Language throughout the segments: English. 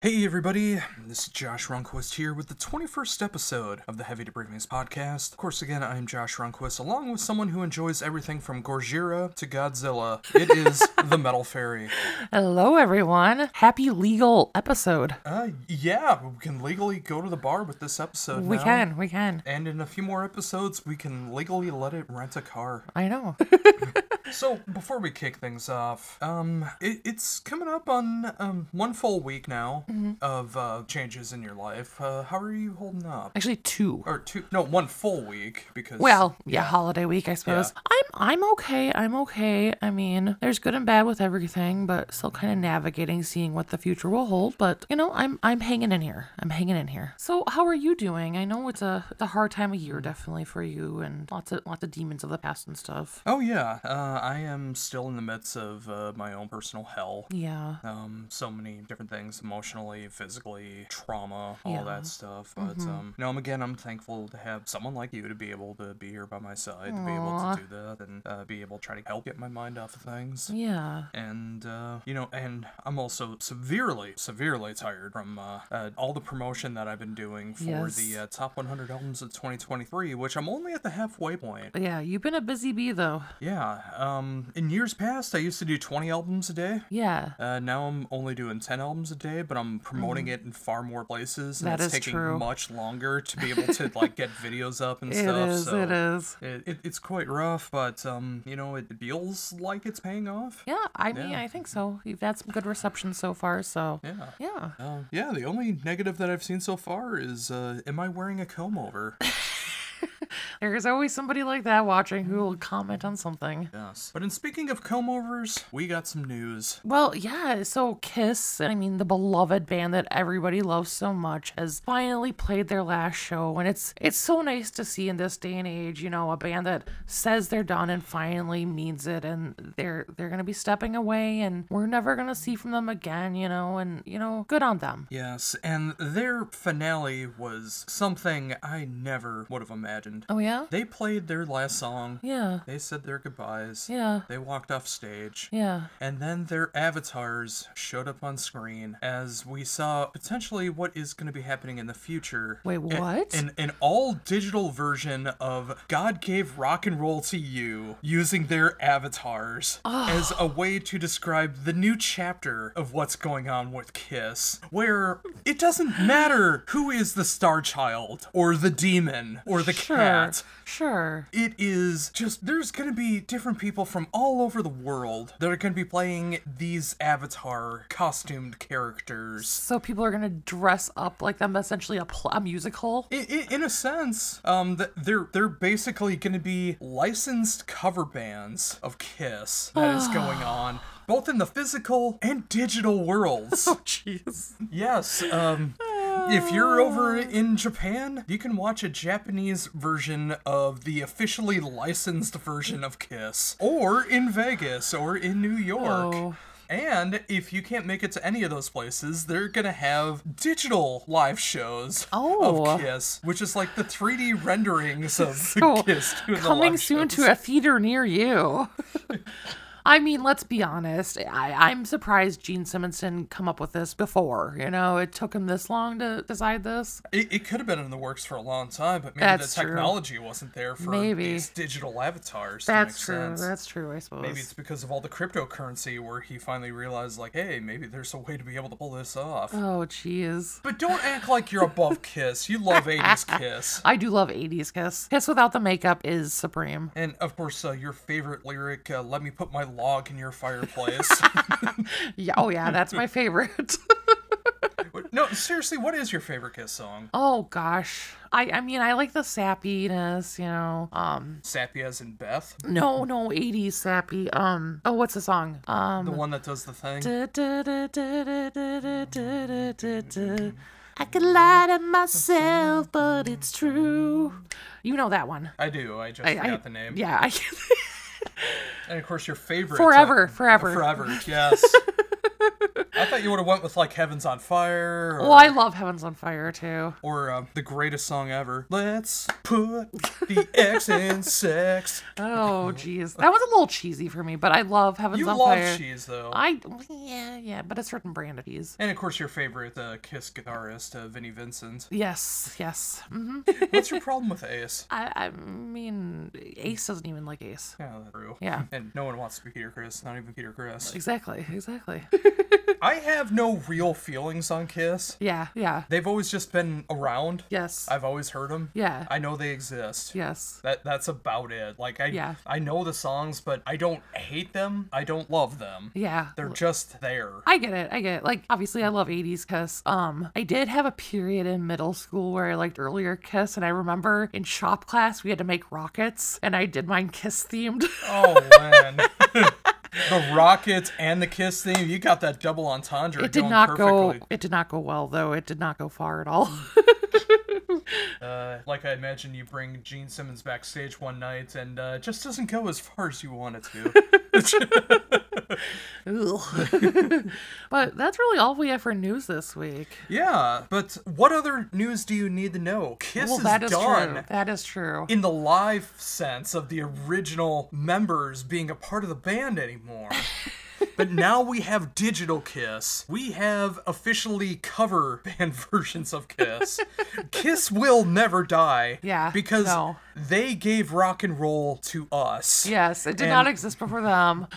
Hey everybody, this is Josh Ronquist here with the 21st episode of the Heavy Debriefings podcast. Of course, again, I'm Josh Ronquist, along with someone who enjoys everything from Gojira to Godzilla. It is the Metal Farie. Hello everyone. Happy legal episode. Yeah, we can legally go to the bar with this episode We now. can. And in a few more episodes, we can legally let it rent a car. I know. So, before we kick things off, it's coming up on one full week now of changes in your life. How are you holding up? Actually, two. Or two? No, one full week because. Well, yeah, holiday week, I suppose. Yeah. I'm okay. I mean, there's good and bad with everything, but still kind of navigating, seeing what the future will hold. But you know, I'm hanging in here. So, how are you doing? I know it's a hard time of year, definitely for you, and lots of demons of the past and stuff. Oh yeah, I am still in the midst of my own personal hell. Yeah. So many different things, emotionally, physically, trauma, all Yeah. that stuff. But no, I'm thankful to have someone like you to be able to be here by my side, to be able to do that, and be able to try to help get my mind off of things. Yeah. And and I'm also severely tired from all the promotion that I've been doing for Yes. the top 100 albums of 2023, which I'm only at the halfway point. Yeah, you've been a busy bee though. Yeah. In years past, I used to do 20 albums a day. Yeah. Now I'm only doing 10 albums a day, but I'm promoting it in far more places, and That it's is taking true. much longer to be able to like get videos up and stuff. It is. It's quite rough, but it feels like it's paying off. Yeah, I mean, Yeah. I think so. You've had some good reception so far, so Yeah. yeah. The only negative that I've seen so far is, am I wearing a comb over? There's always somebody like that watching who will comment on something. Yes. But in speaking of comb overs, we got some news. Well, yeah, so Kiss, I mean, the beloved band that everybody loves so much, has finally played their last show, and it's so nice to see in this day and age, a band that says they're done and finally means it, and they're gonna be stepping away, and we're never gonna see from them again, and good on them. Yes, and their finale was something I never would have imagined. Oh, yeah? They played their last song. Yeah. They said their goodbyes. Yeah. They walked off stage. Yeah. And then their avatars showed up on screen as we saw potentially what is going to be happening in the future. Wait, what? An all-digital version of God Gave Rock and Roll to You, using their avatars as a way to describe the new chapter of what's going on with Kiss, where it doesn't matter who is the star child, or the demon, or the cat. Sure. It is just, there's going to be different people from all over the world that are going to be playing these avatar costumed characters. So people are gonna dress up like them, essentially a musical? In a sense, they're basically going to be licensed cover bands of Kiss that is going on, both in the physical and digital worlds. Oh, jeez. Yes, if you're over in Japan, you can watch a Japanese version of the officially licensed version of Kiss. Or in Vegas, or in New York. Oh. And if you can't make it to any of those places, they're gonna have digital live shows of Kiss, which is like the 3D renderings of Kiss doing the Coming live soon shows. to a theater near you. I mean, let's be honest. I'm surprised Gene Simmons didn't come up with this before. It took him this long to decide this. It could have been in the works for a long time, but maybe That's the true. technology wasn't there for these digital avatars to That's make true. sense. That's true, I suppose. Maybe it's because of all the cryptocurrency where he finally realized, like, hey, maybe there's a way to be able to pull this off. Oh, jeez. But don't act like you're above Kiss. You love 80s Kiss. I do love 80s Kiss. Kiss without the makeup is supreme. And, of course, your favorite lyric, let me put my log in your fireplace. Yeah, oh yeah, that's my favorite. No, seriously, what is your favorite Kiss song? Oh gosh. I mean, I like the sappiness, Sappy as in Beth? No, 80s sappy. Oh, what's the song? The one that does the thing? I could lie to myself, but it's true. You know that one. I do. I just forgot the name. Yeah. And, of course, your favorite. Forever. Forever, yes. I thought you would have went with like Heaven's on Fire. Or, Well, I love Heaven's on Fire too. Or the greatest song ever. Let's put the X in sex. Oh, jeez. That was a little cheesy for me, but I love Heaven's on Fire. You love cheese, though. Yeah, but a certain brand of cheese. And, of course, your favorite Kiss guitarist, Vinnie Vincent. Yes. Mm-hmm. What's your problem with Ace? I mean, Ace doesn't even like Ace. Yeah, that's true. Yeah. And no one wants to be Peter Criss, not even Peter Criss. Exactly. I have no real feelings on Kiss. Yeah. They've always just been around. Yes. I've always heard them. Yeah. I know they exist. Yes. That's about it. Like, I know the songs, but I don't hate them. I don't love them. Yeah. They're just there. I get it. Like, obviously, I love 80s Kiss. I did have a period in middle school where I liked earlier Kiss, and I remember in shop class we had to make rockets, and I did mine Kiss themed. Oh, man. The Rockets and the Kiss theme, you got that double entendre. It did not go well, though. It did not go far at all. Like I imagine you bring Gene Simmons backstage one night and it just doesn't go as far as you want it to. But that's really all we have for news this week. Yeah, but what other news do you need to know? Kiss is done. True. That is true. In the live sense of the original members being a part of the band anymore. But now we have digital Kiss. We have officially cover band versions of Kiss. Kiss will never die. Yeah. Because they gave rock and roll to us. Yes, it did not exist before them.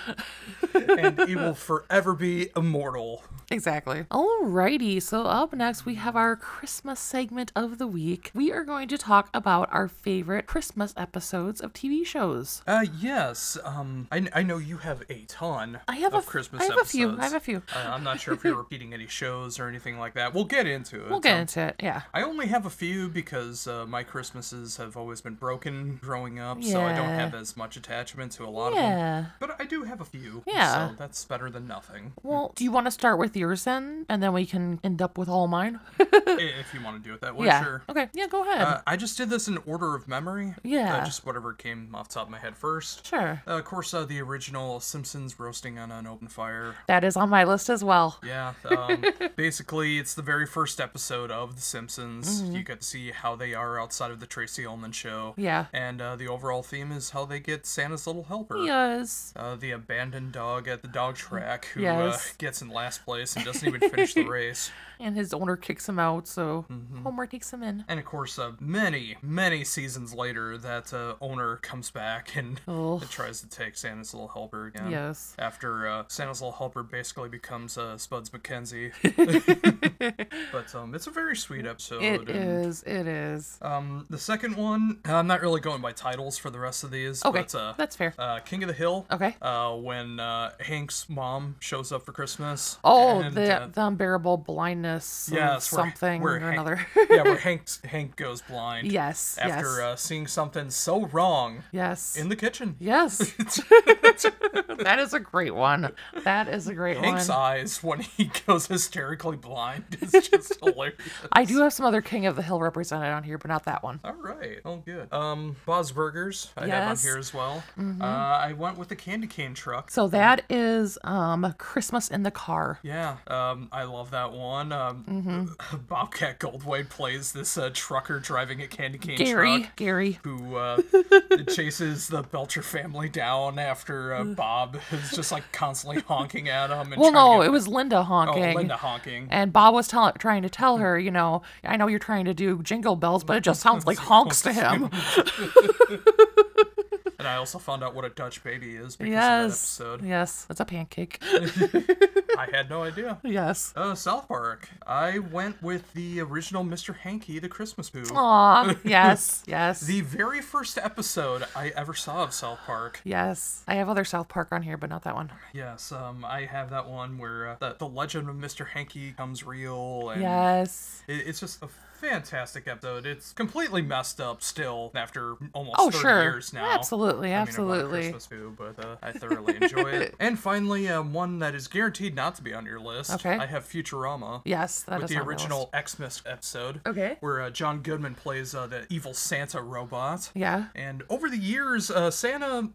And it will forever be immortal. Exactly. Alrighty, so up next we have our Christmas segment of the week. We are going to talk about our favorite Christmas episodes of TV shows. Yes. I know you have a ton of Christmas episodes. I have a few. I'm not sure if you're repeating any shows or anything like that. We'll get into it. Yeah. I only have a few because my Christmases have always been broken growing up, so I don't have as much attachment to a lot of them. But I do have a few, so that's better than nothing. Well, do you want to start with yours then, and then we can end up with all mine? If you want to do it that way, sure. Okay, yeah, go ahead. I just did this in order of memory. Yeah. Just whatever came off the top of my head first. Sure. Of course, the original Simpsons roasting on an open fire. That is on my list as well. Yeah. Basically, it's the very first episode of The Simpsons. You get to see how they are outside of the Tracy Ullman show. Yeah. And the overall theme is how they get Santa's little helper. Yes. The abandoned dog at the dog track who gets in last place and doesn't even finish the race. And his owner kicks him out, so Homer takes him in. And of course, many seasons later, that owner comes back and tries to take Santa's little helper again. Yes. After Santa's little helper basically becomes Spuds McKenzie. But it's a very sweet episode. It is. The second one, I'm not really going by titles for the rest of these. Okay, but, that's fair. King of the Hill. Okay. When Hank's mom shows up for Christmas. Oh, and, the unbearable blindness. Something where or Hank, another. where Hank goes blind. Yes. After seeing something so wrong. Yes. In the kitchen. Yes. That is a great one. Hank's eyes when he goes hysterically blind is just hilarious. I do have some other King of the Hill represented on here, but not that one. All right. Oh, good. Bob's Burgers I have on here as well. I went with the candy cane truck. So that is Christmas in the Car. Yeah. I love that one. Bobcat Goldthwait plays this trucker driving a candy cane truck. Gary. Who chases the Belcher family down after Bob is just like constantly honking at him. And it was Linda honking. Oh, Linda honking. And Bob was trying to tell her, I know you're trying to do Jingle Bells, but it just sounds like honks to him. And I also found out what a Dutch baby is because of that episode. Yes, it's a pancake. I had no idea. Yes. South Park. I went with the original Mr. Hanky, the Christmas Pooh. Aw, yes. The very first episode I ever saw of South Park. Yes. I have other South Park on here, but not that one. Yes, I have that one where the legend of Mr. Hanky becomes real. And yes. It's just a fantastic episode. It's completely messed up still after almost 30 years now. Absolutely, I absolutely. mean, Christmas too, but I thoroughly enjoy it. And finally, one that is guaranteed not to be on your list. Okay. I have Futurama. Yes, that with is the on my original Xmas episode. Okay. Where John Goodman plays the evil Santa robot. Yeah. And over the years, Santa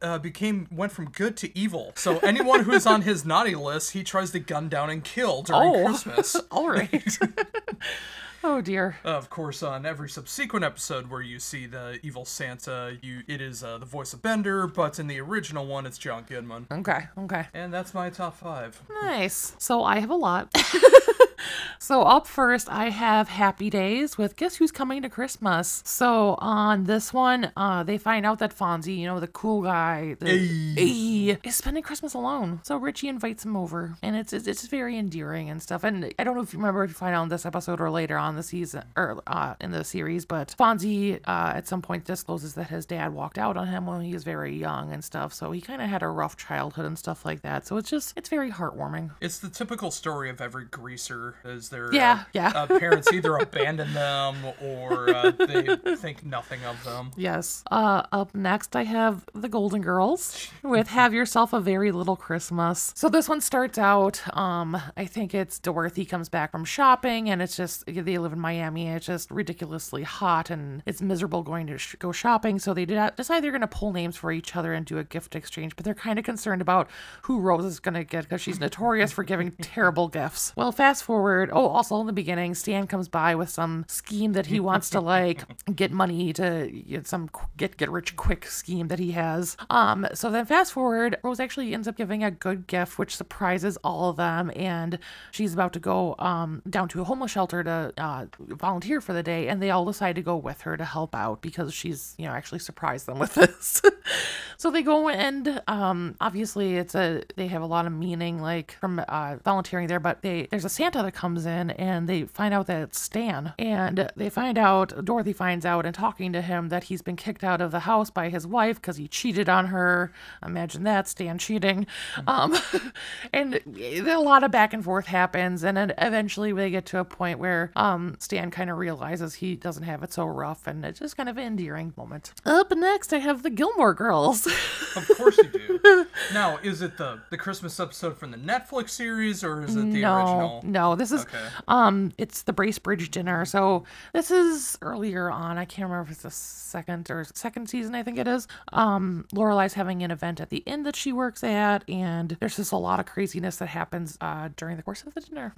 went from good to evil. So anyone who's on his naughty list, he tries to gun down and kill during Christmas. All right. Oh dear. Of course, on every subsequent episode where you see the evil Santa, it is the voice of Bender, but in the original one, it's John Goodman. Okay. And that's my top 5. Nice. So I have a lot. So up first, I have Happy Days with Guess Who's Coming to Christmas. So on this one, they find out that Fonzie, the cool guy, is spending Christmas alone. So Richie invites him over, and it's very endearing and stuff. And I don't know if you find out in this episode or later on the season or in the series, but Fonzie at some point discloses that his dad walked out on him when he was very young and stuff. So he kind of had a rough childhood and stuff like that. So it's very heartwarming. It's the typical story of every greaser, is their parents either abandon them or they think nothing of them. Yes. Up next, I have The Golden Girls with Have Yourself a Very Little Christmas. So this one starts out, I think it's Dorothy comes back from shopping, and it's just, they live in Miami, and it's just ridiculously hot, and it's miserable going to go shopping, so they decide they're going to pull names for each other and do a gift exchange, but they're kind of concerned about who Rose is going to get, because she's notorious for giving terrible gifts. Well, fast forward, also in the beginning, Stan comes by with some scheme that he wants to get money to get some get rich quick scheme that he has. So then fast forward, Rose actually ends up giving a good gift, which surprises all of them, and she's about to go down to a homeless shelter to volunteer for the day, and they all decide to go with her to help out because she's actually surprised them with this. So they go, and obviously they have a lot of meaning from volunteering there, but there's a Santa that comes in, and they find out that it's Stan, and Dorothy finds out in talking to him that he's been kicked out of the house by his wife because he cheated on her. Imagine that, Stan cheating. And a lot of back and forth happens, and then eventually they get to a point where Stan kind of realizes he doesn't have it so rough, and it's just kind of an endearing moment. Up next, I have the Gilmore Girls. Of course you do. Now, is it the Christmas episode from the Netflix series, or is it the original? No, this is it's the Bracebridge dinner. So this is earlier on. I can't remember if it's the second season, I think it is. Lorelai's having an event at the inn that she works at, and there's just a lot of craziness that happens during the course of the dinner.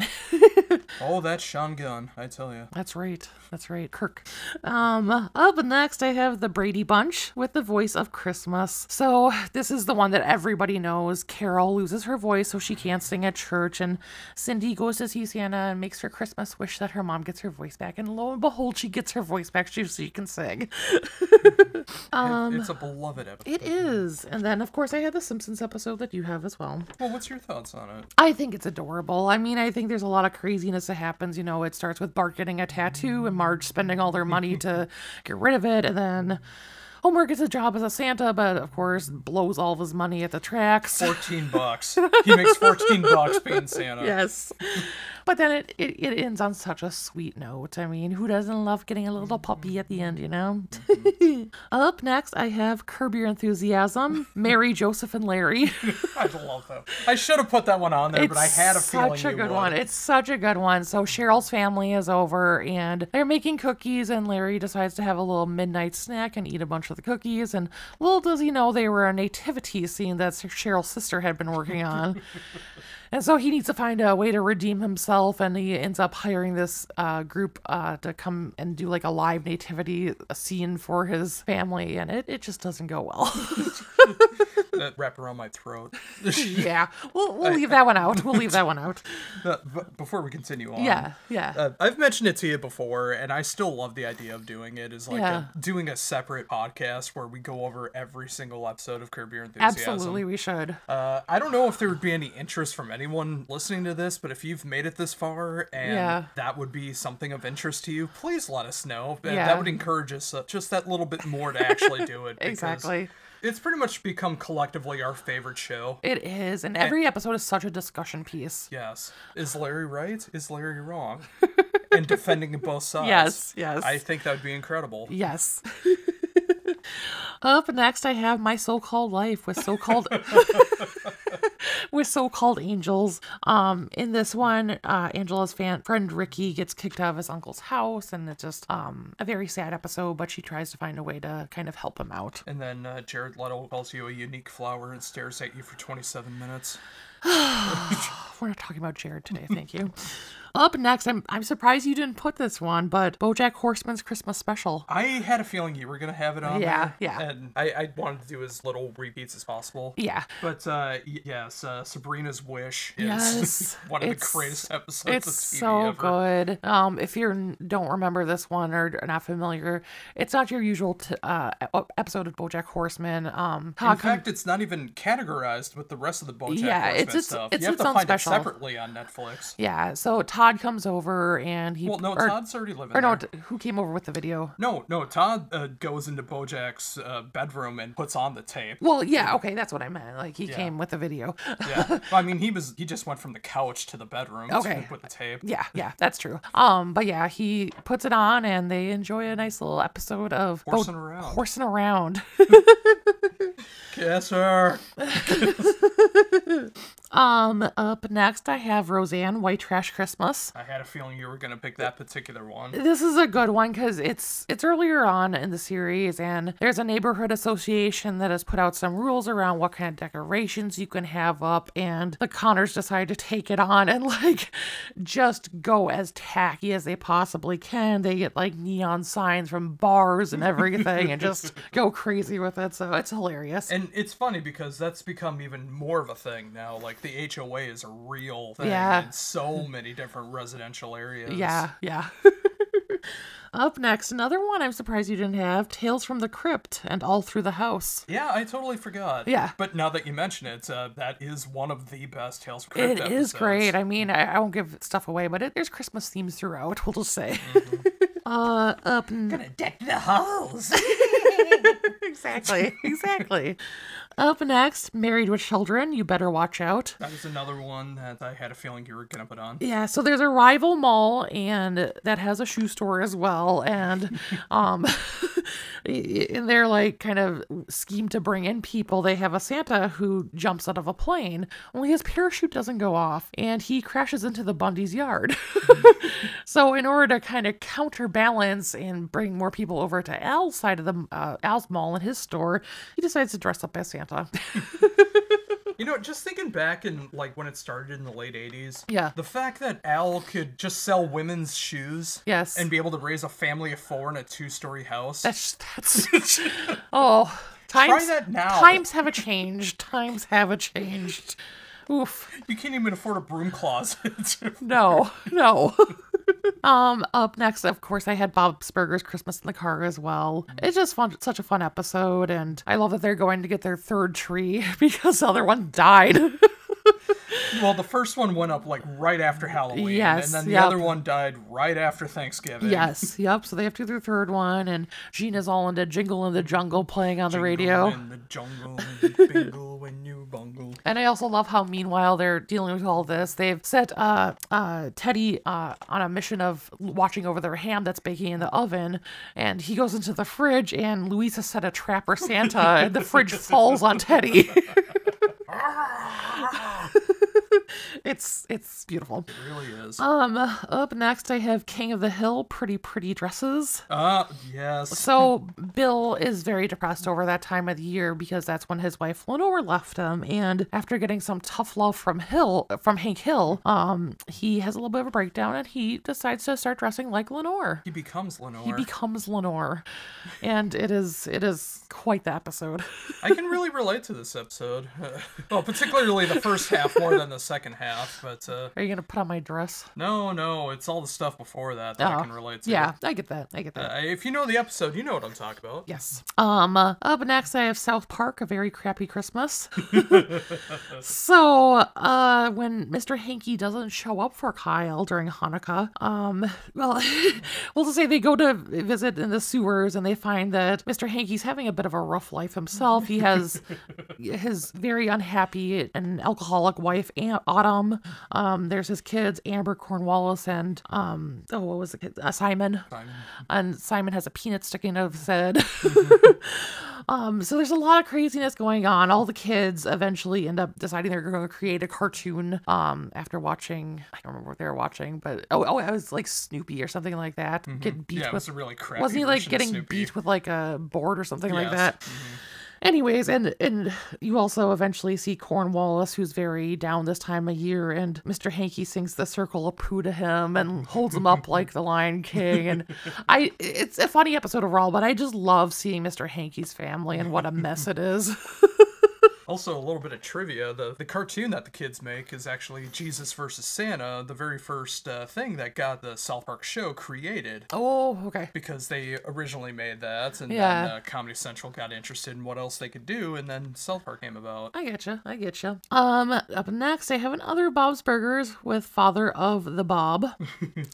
Oh, that's Sean Gunn, I tell you. That's right, Kirk. Up next, I have the Brady Bunch with the voice of Christmas. So this is the one that everybody knows. Carol loses her voice, so she can't sing at church, and Cindy goes to see Santa and makes her Christmas wish that her mom gets her voice back, and lo and behold, she gets her voice back so she can sing. It's a beloved episode. It is. And then, of course, I had the Simpsons episode that you have as well. Well, what's your thoughts on it? I think it's adorable. I mean, I think there's a lot of craziness that happens. It starts with Bart getting a tattoo and Marge spending all their money to get rid of it, and then Homer gets a job as a Santa, but of course blows all of his money at the tracks. $14. He makes $14 being Santa. Yes. But then it ends on such a sweet note. I mean, who doesn't love getting a little puppy at the end, Up next, I have Curb Your Enthusiasm, Mary, Joseph, and Larry. I love that. I should have put that one on there, but I had a feeling you would. It's such a good one. It's such a good one. So Cheryl's family is over, and they're making cookies, and Larry decides to have a little midnight snack and eat a bunch of the cookies. And little does he know they were a nativity scene that Cheryl's sister had been working on. And so he needs to find a way to redeem himself, and he ends up hiring this group to come and do a live nativity scene for his family, and it just doesn't go well. That wrap around my throat. Yeah, we'll leave that one out. We'll leave that one out. Before we continue on. Yeah. I've mentioned it to you before, and I still love the idea of doing it. Is doing a separate podcast where we go over every single episode of Curb Your Enthusiasm. Absolutely, we should. I don't know if there would be any interest from anyone listening to this, but if you've made it this far and that would be something of interest to you, please let us know. That would encourage us just that little bit more to actually do it. Exactly. It's pretty much become collectively our favorite show. It is, and every episode is such a discussion piece. Yes. Is Larry right? Is Larry wrong? and defending both sides. Yes, yes. I think that would be incredible. Yes. Up next, I have My So-Called Life with so-called with so-called angels. In this one, Angela's friend Ricky gets kicked out of his uncle's house, and it's just a very sad episode, but she tries to find a way to kind of help him out. And then Jared Leto calls you a unique flower and stares at you for 27 minutes. We're not talking about Jared today, thank you. Up next, I'm surprised you didn't put this one, but BoJack Horseman's Christmas special. I had a feeling you were going to have it on Yeah, there. yeah. And I wanted to do as little repeats as possible. Yeah. But yes, Sabrina's Wish is Yes. one of the greatest episodes of TV It's so ever. good. If you don't remember this one or are not familiar, it's not your usual episode of BoJack Horseman. In fact, it's not even categorized with the rest of the BoJack Horseman stuff. It's you have its to own find special. it separately on Netflix. Yeah, so Todd comes over and he... Well, no, or, Todd's already living or no, there. who came over with the video? No, Todd goes into BoJack's bedroom and puts on the tape. Well, yeah, okay, that's what I meant. Like, he came with the video. Yeah, well, I mean, he just went from the couch to the bedroom Okay. with the tape. Yeah, that's true. But yeah, he puts it on and they enjoy a nice little episode of Horsing around. Horsing around. Kiss her. Up next I have Roseanne, White Trash Christmas. I had a feeling you were gonna pick that particular one. This is a good one because it's earlier on in the series, and there's a neighborhood association that has put out some rules around what kind of decorations you can have up, and the Connors decide to take it on and like just go as tacky as they possibly can. They get like neon signs from bars and everything and just go crazy with it, so it's hilarious. And it's funny because that's become even more of a thing now. Like the HOA is a real thing in so many different residential areas. Yeah. Up next, another one I'm surprised you didn't have, Tales from the Crypt and All Through the House. Yeah, I totally forgot. Yeah. But now that you mention it, that is one of the best Tales from the Crypt episodes. It is great. I mean, I won't give stuff away, but there's Christmas themes throughout, we'll just say. Gonna deck the halls. Exactly. Up next, Married with Children, You Better Watch Out. That is another one that I had a feeling you were gonna put on. Yeah, so there's a rival mall and that has a shoe store as well, and in their like kind of scheme to bring in people, they have a Santa who jumps out of a plane, only his parachute doesn't go off and he crashes into the Bundy's yard. So in order to kind of counterbalance and bring more people over to Al's side of the Al's mall and his store, he decides to dress up as Santa. You know, just thinking back in, like, when it started in the late 80s. Yeah. The fact that Al could just sell women's shoes. Yes. And be able to raise a family of 4 in a 2-story house. That's oh, Try that now. Times have changed. Oof. You can't even afford a broom closet. No. Up next, of course, I had Bob's Burgers Christmas in the Car as well. It's just fun, such a fun episode, and I love that they're going to get their third tree because the other one died. Well, the first one went up like right after Halloween. Yes, And then the other one died right after Thanksgiving. Yes, yep. So they have to do their third one, and Gina's all into Jingle in the Jungle playing on the radio. In the jungle, bingle when you bungle. And I also love how, meanwhile, they're dealing with all this. They've set Teddy on a mission of watching over their ham that's baking in the oven, and he goes into the fridge, and Louisa set a trap for Santa, and the fridge falls on Teddy. It's beautiful. It really is. Up next I have King of the Hill, Pretty Dresses. Yes. So Bill is very depressed over that time of the year because that's when his wife Lenore left him, and after getting some tough love from Hank Hill, he has a little bit of a breakdown and he decides to start dressing like Lenore. He becomes Lenore. And it is quite the episode. I can really relate to this episode. Well, particularly the first half more than the second half, but Are you gonna put on my dress? No, it's all the stuff before that I can relate to. Yeah, I get that. If you know the episode, you know what I'm talking about. Yes. Up next I have South Park, A Very Crappy Christmas. So, when Mr. Hanky doesn't show up for Kyle during Hanukkah, well, we'll just say they go to visit in the sewers and they find that Mr. Hanky's having a bit of a rough life himself. He has his very unhappy and alcoholic wife, Aunt Autumn, him. There's his kids, Amber, Cornwallis, and what was the kid? Simon. And Simon has a peanut sticking out of his head. So there's a lot of craziness going on. All the kids eventually end up deciding they're going to create a cartoon after watching, I don't remember what they were watching, but it was like Snoopy or something like that. Getting beat Yeah, it with, was a really crappy wasn't he like version of getting Snoopy. beat with like a board or something like Yes. that? Anyways, and you also eventually see Cornwallis, who's very down this time of year, and Mr. Hanky sings the Circle of Pooh to him and holds him up like the Lion King. And it's a funny episode overall, but I just love seeing Mr. Hanky's family and what a mess it is. Also, a little bit of trivia, the cartoon that the kids make is actually Jesus versus Santa, the very first thing that got the South Park show created. Oh, okay. Because they originally made that, and Yeah. then Comedy Central got interested in what else they could do, and then South Park came about. I getcha. Up next, I have another Bob's Burgers with Father of the Bob.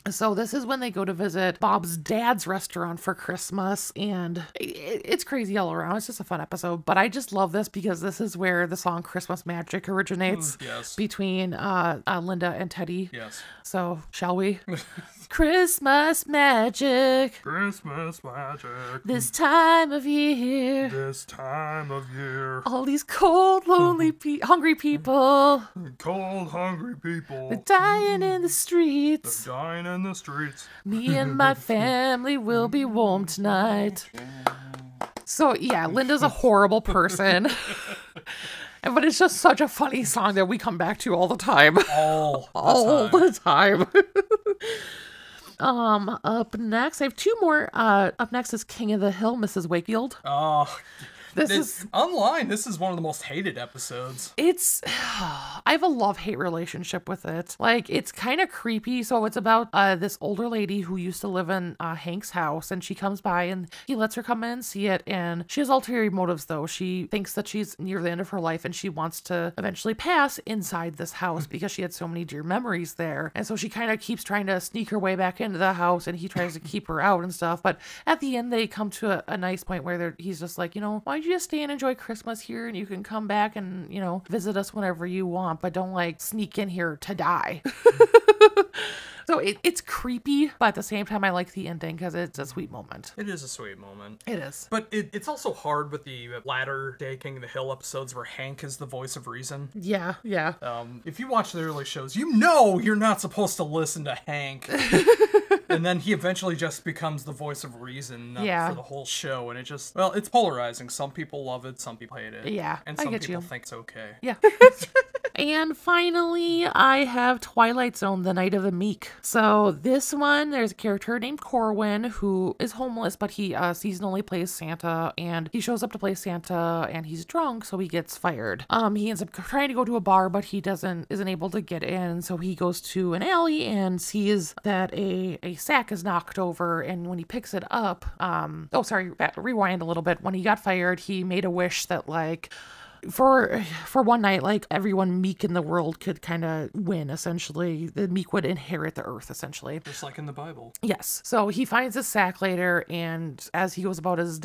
So this is when they go to visit Bob's dad's restaurant for Christmas, and it's crazy all around. It's just a fun episode, but I just love this because this is where the song Christmas Magic originates Yes. between Linda and Teddy. Yes. So, shall we? Christmas magic, Christmas magic. this time of year. This time of year. All these cold, lonely, hungry people. Cold, hungry people. They're dying in the streets. Dying in the streets. Me and my family will be warm tonight. So, yeah, Linda's a horrible person. But it's just such a funny song that we come back to all the time. All The time. Up next, I have two more. Up next is King of the Hill, Mrs. Wakefield. Oh, This is online. This is one of the most hated episodes. I have a love-hate relationship with it. Like, it's kind of creepy. So it's about this older lady who used to live in Hank's house, and she comes by and he lets her come in and see it. And she has ulterior motives, though. She thinks that she's near the end of her life and she wants to eventually pass inside this house because she had so many dear memories there. And so she kind of keeps trying to sneak her way back into the house, and he tries to keep her out and stuff. But at the end, they come to a nice point where he's just like, why don't you just stay and enjoy Christmas here, and you can come back and, visit us whenever you want, but don't like sneak in here to die. So it's creepy, but at the same time, I like the ending because it's a sweet moment. It is a sweet moment. It is. But it's also hard with the latter day King of the Hill episodes where Hank is the voice of reason. Yeah. If you watch the early shows, you're not supposed to listen to Hank. And then he eventually just becomes the voice of reason for the whole show. And it's polarizing. Some people love it, some people hate it. Yeah, And I some get people you. think it's okay. Yeah. And finally, I have Twilight Zone, The Night of the Meek. So this one, there's a character named Corwin who is homeless, but he seasonally plays Santa, and he shows up to play Santa, and he's drunk, so he gets fired. He ends up trying to go to a bar, but he isn't able to get in, so he goes to an alley and sees that a sack is knocked over, and when he picks it up, rewind a little bit. When he got fired, he made a wish that, like, for one night, like, everyone meek in the world could kind of win, essentially. The meek would inherit the earth, essentially. Just like in the Bible. Yes. So he finds a sack later, and as he goes about his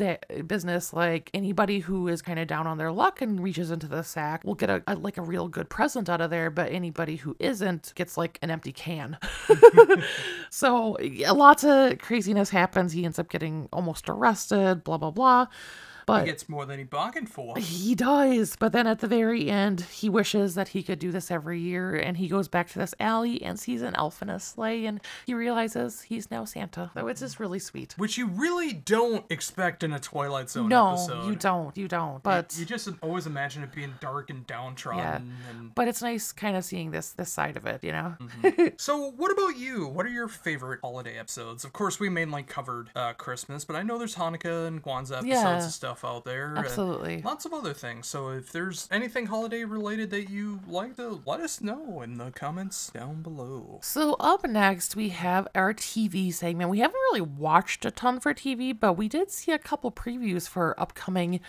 business, like, anybody who is kind of down on their luck and reaches into the sack will get a real good present out of there, but anybody who isn't gets, like, an empty can. So lots of craziness happens. He ends up getting almost arrested, blah, blah, blah. But he gets more than he bargained for. He does. But then at the very end, he wishes that he could do this every year. And he goes back to this alley and sees an elf in a sleigh. And he realizes he's now Santa. So it's just really sweet. Which you really don't expect in a Twilight Zone episode. No, you don't. But you just always imagine it being dark and downtrodden. Yeah. But it's nice kind of seeing this side of it, Mm-hmm. So what about you? What are your favorite holiday episodes? Of course, we mainly covered Christmas, but I know there's Hanukkah and Kwanzaa episodes and stuff out there. Absolutely. And lots of other things. So if there's anything holiday related that you like to let us know in the comments down below. So up next, we have our TV segment. We haven't really watched a ton for TV, but we did see a couple previews for upcoming,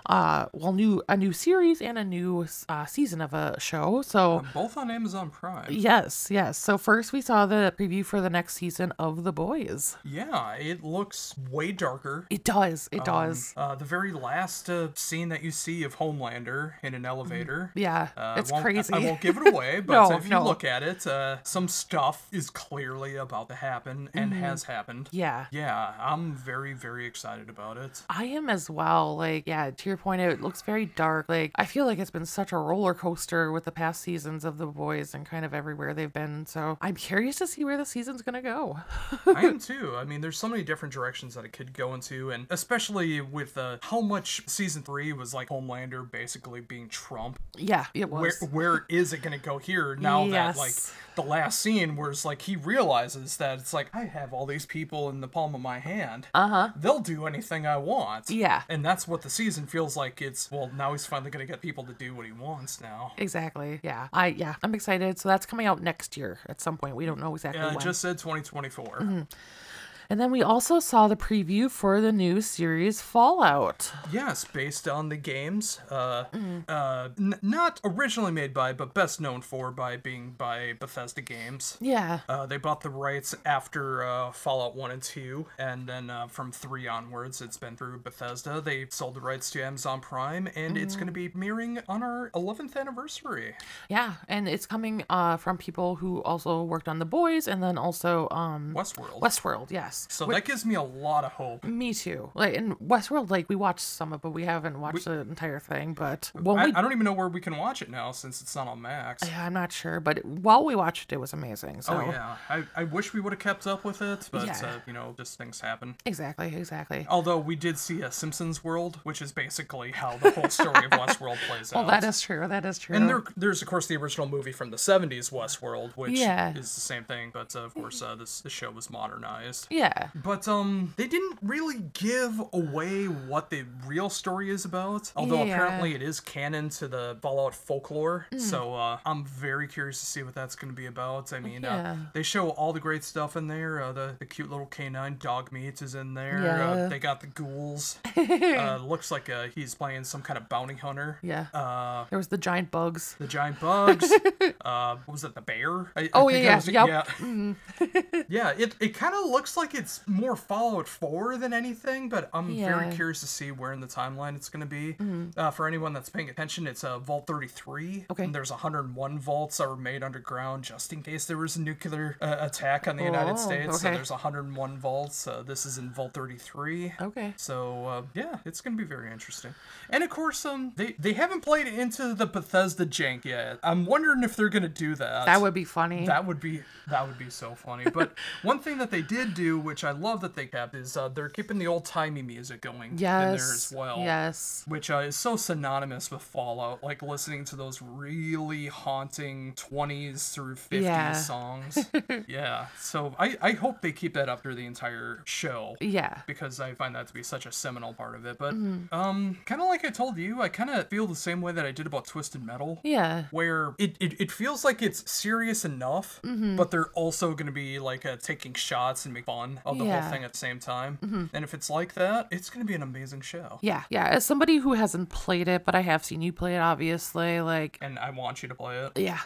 a new series and a new season of a show. So both on Amazon Prime. Yes. So first we saw the preview for the next season of The Boys. Yeah, it looks way darker. It does. The very last scene that you see of Homelander in an elevator. Yeah, it's crazy. I won't give it away, but No, if you look at it, some stuff is clearly about to happen and has happened. Yeah. Yeah, I'm very, very excited about it. I am as well. Like, yeah, to your point, it looks very dark. Like, I feel like it's been such a roller coaster with the past seasons of The Boys and kind of everywhere they've been. So I'm curious to see where the season's gonna go. I am too. I mean, there's so many different directions that it could go into, and especially with how much season 3 was like Homelander basically being Trump. Yeah, it was. Where is it gonna go here now that like the last scene where it's like he realizes that it's like, I have all these people in the palm of my hand. They'll do anything I want. Yeah. And that's what the season feels like. It's, well, now he's finally gonna get people to do what he wants now. Exactly. Yeah. I'm excited. So that's coming out next year at some point. We don't know exactly when. It just said 2024. And then we also saw the preview for the new series Fallout. Yes, based on the games. Not originally made by, but best known for being by Bethesda Games. Yeah. They bought the rights after Fallout 1 and 2, and then from 3 onwards, it's been through Bethesda. They sold the rights to Amazon Prime, and it's going to be premiering on our 11th anniversary. Yeah, and it's coming from people who also worked on The Boys, and then also Westworld. Westworld, yes. So that gives me a lot of hope. Me too. Like in Westworld, like we watched some of it, but we haven't watched the entire thing. But I don't even know where we can watch it now since it's not on Max. Yeah, I'm not sure. But while we watched it, it was amazing. So. Oh yeah, I wish we would have kept up with it, but just things happen. Exactly. Although we did see a Simpsons World, which is basically how the whole story of Westworld plays out. Well, that is true. And there's of course the original movie from the 70s, Westworld, which is the same thing, but of course this show was modernized. Yeah. But they didn't really give away what the real story is about, although apparently it is canon to the Fallout folklore. So I'm very curious to see what that's going to be about. I mean, they show all the great stuff in there. The cute little canine dog meat is in there. Yeah. They got the ghouls. Looks like he's playing some kind of bounty hunter. Yeah. There was the giant bugs. The giant bugs. What was it? The bear? Yeah. It kind of looks like it's more Fallout 4 than anything, but I'm very curious to see where in the timeline it's going to be. For anyone that's paying attention, it's Vault 33. Okay. And there's 101 vaults that were made underground just in case there was a nuclear attack on the United States. Okay. So there's 101 vaults. This is in Vault 33. Okay. So it's going to be very interesting. And of course, they haven't played into the Bethesda jank yet. I'm wondering if they're going to do that. That would be funny. That would be so funny. But one thing that they did do, which I love that they kept, is they're keeping the old-timey music going in there as well. Yes. Which is so synonymous with Fallout, like listening to those really haunting 20s through 50s songs. Yeah. So I hope they keep that up through the entire show. Yeah. Because I find that to be such a seminal part of it. But kind of like I told you, I kind of feel the same way that I did about Twisted Metal. Yeah. Where it feels like it's serious enough, but they're also going to be like taking shots and make fun of the whole thing at the same time. And if it's like that, it's going to be an amazing show. Yeah. As somebody who hasn't played it, but I have seen you play it, obviously, and I want you to play it. Yeah.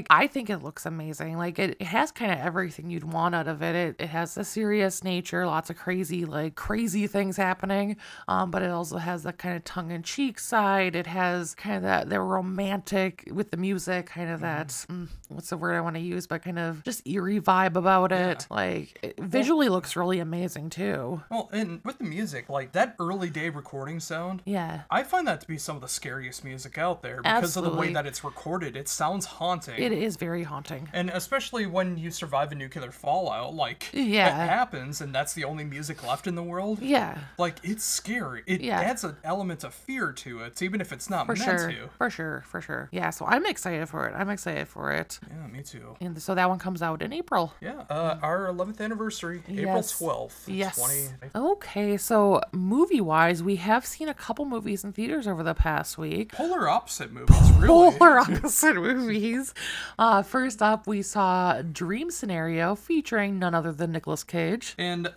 I think it looks amazing. It has kind of everything you'd want out of it. It has a serious nature, lots of crazy things happening. But it also has that kind of tongue-in-cheek side. It has kind of the romantic with the music, kind of that, what's the word I want to use, but kind of just eerie vibe about it. It visually looks really amazing too. Well, and with the music, that early day recording sound, I find that to be some of the scariest music out there because of the way that it's recorded. It sounds haunting. It is very haunting. And especially when you survive a nuclear fallout, that happens and that's the only music left in the world. Yeah. It's scary. It adds an element of fear to it, even if it's not meant to. For sure. Yeah, so I'm excited for it. Yeah, me too. And so that one comes out in April. Yeah, our 11th anniversary, April 12th. Yes. Okay, so movie-wise, we have seen a couple movies in theaters over the past week. Polar opposite movies, really. Polar opposite movies. First up, we saw Dream Scenario featuring none other than Nicolas Cage. And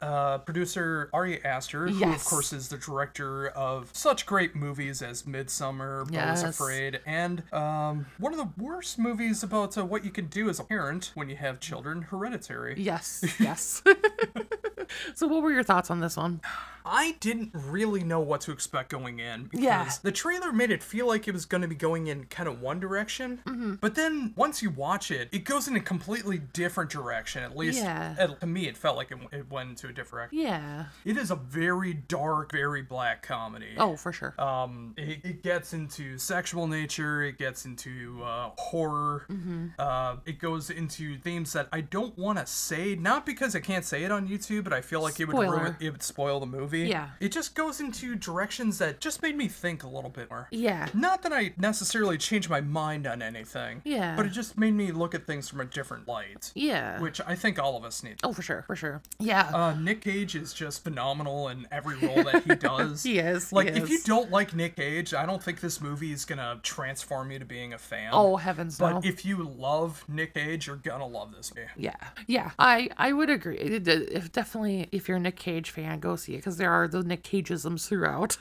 producer Ari Aster, who of course is the director of such great movies as Midsommar, Birds Afraid, and one of the worst movies about what you can do as a parent when you have children, Hereditary. Yes. So what were your thoughts on this one? I didn't really know what to expect going in because Yeah. the trailer made it feel like it was going to be going in kind of one direction, but then once you watch it, it goes in a completely different direction. At least to me, it felt like it went into a different direction. Yeah. It is a very dark, very black comedy. Oh, for sure. It gets into sexual nature. It gets into horror. It goes into themes that I don't want to say, not because I can't say it on YouTube, but I feel like it would spoil the movie. Yeah. It just goes into directions that just made me think a little bit more. Yeah. Not that I necessarily changed my mind on anything. Yeah. But it just made me look at things from a different light. Yeah. Which I think all of us need. Oh, for sure. For sure. Yeah. Nick Cage is just phenomenal in every role that he does. He is. Like, if you don't like Nick Cage, I don't think this movie is gonna transform you to being a fan. Oh, heavens no. But if you love Nick Cage, you're gonna love this movie. Yeah. Yeah. I would agree. Definitely, if you're a Nick Cage fan, go see it, because there are the Nick Cageisms throughout.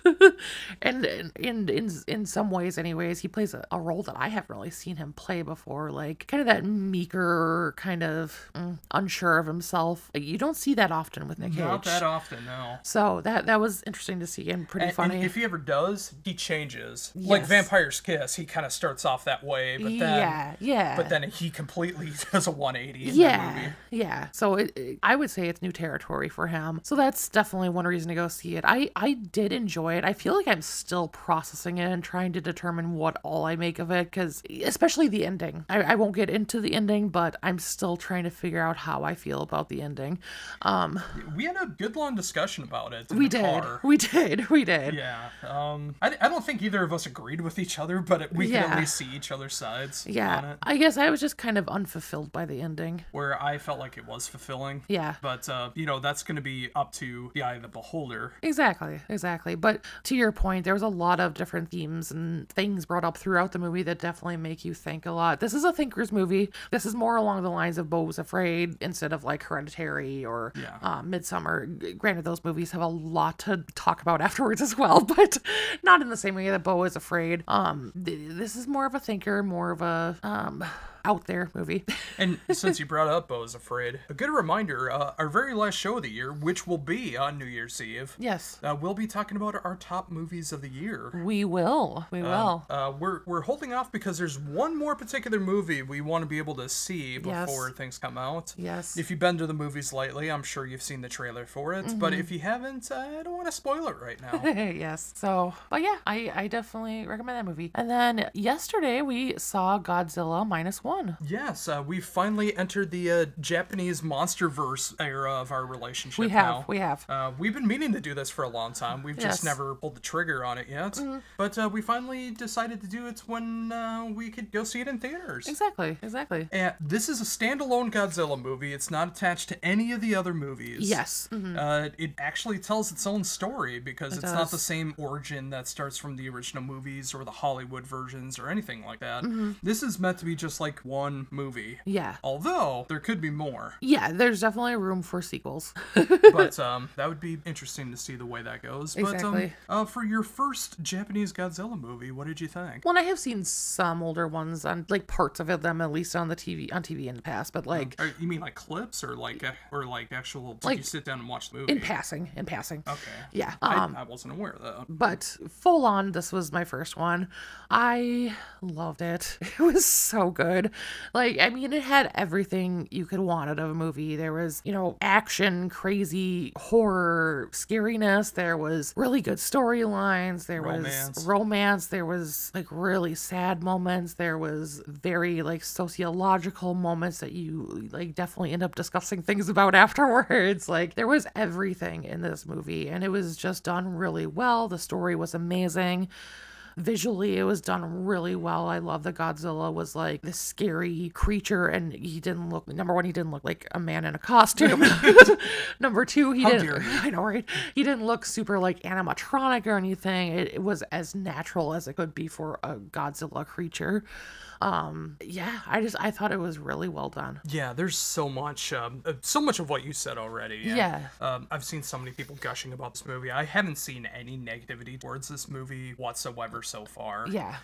and in some ways, anyways, he plays a role that I haven't really seen him play before. Like, kind of that meeker, kind of unsure of himself. You don't see that often with Nick Cage. Not that often, no. So that was interesting to see and pretty funny. And if he ever does, he changes. Yes. Like Vampire's Kiss, he kind of starts off that way, but then but then he completely does a 180 in that movie. Yeah. So I would say it's new territory for him. So that's definitely one reason to go see it. I did enjoy it. I feel like I'm still processing it and trying to determine what all I make of it, because especially the ending. I won't get into the ending, but I'm still trying to figure out how I feel about the ending. We had a good long discussion about it. We did. Yeah. I don't think either of us agreed with each other, but we could at least see each other's sides on it. I guess I was just kind of unfulfilled by the ending. Where I felt like it was fulfilling. Yeah. But, that's going to be up to the eye of the beholder. Exactly. But to your point, there was a lot of different themes and things brought up throughout the movie that definitely make you think a lot. This is a thinker's movie. This is more along the lines of Beau Was Afraid instead of like Hereditary or Midsommar. Granted, those movies have a lot to talk about afterwards as well, but not in the same way that Beau Was Afraid. This is more of a thinker, more of a out there movie. And since you brought up Beau Was Afraid, a good reminder, our very last show of the year, which will be on New Year's Eve. Yes. We'll be talking about our top movies of the year. We will. We're holding off because there's one more particular movie we want to be able to see before things come out. Yes. If you've been to the movies lately, I'm sure you've seen the trailer for it. But if you haven't, I don't want to spoil it right now. Yes. So, but yeah, I definitely recommend that movie. And then yesterday we saw Godzilla -1. Yes, we finally entered the Japanese MonsterVerse era of our relationship. We have. We've been meaning to do this for a long time. We've just never pulled the trigger on it yet. But we finally decided to do it when we could go see it in theaters. Exactly. And this is a standalone Godzilla movie. It's not attached to any of the other movies. Yes. It actually tells its own story because it's not the same origin that starts from the original movies or the Hollywood versions or anything like that. This is meant to be just like one movie. Yeah. Although there could be more. Yeah, there's definitely room for sequels. But that would be interesting to see the way that goes. Exactly. But for your first Japanese Godzilla movie, what did you think? Well, I have seen some older ones on like parts of them at least on TV in the past, but like you mean like clips or like actual did you sit down and watch the movie? In passing. Okay. Yeah. I wasn't aware of that. But full on, this was my first one. I loved it. It was so good. Like, I mean, it had everything you could want out of a movie. There was, action, crazy horror, scariness. There was really good storylines. There was romance. There was like really sad moments. There was very like sociological moments that you like definitely end up discussing things about afterwards. Like, there was everything in this movie, and it was just done really well. The story was amazing. Visually, it was done really well. I love that Godzilla was like this scary creature, and he didn't look, number one, he didn't look like a man in a costume. Number two, he didn't look super like animatronic or anything. It was as natural as it could be for a Godzilla creature. Yeah, I thought it was really well done. Yeah, there's so much of what you said already. Yeah. I've seen so many people gushing about this movie. I haven't seen any negativity towards this movie whatsoever so far. Yeah.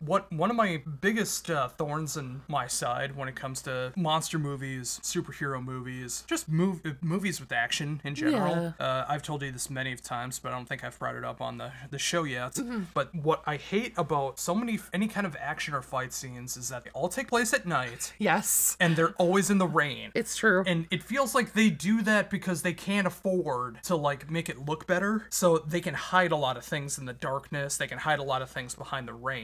One of my biggest thorns in my side when it comes to monster movies, superhero movies, just movies with action in general. I've told you this many times, but I don't think I've brought it up on the show yet. But what I hate about any kind of action or fight scenes is that they all take place at night. Yes. And they're always in the rain. It's true. And it feels like they do that because they can't afford to like make it look better. So they can hide a lot of things in the darkness. They can hide a lot of things behind the rain.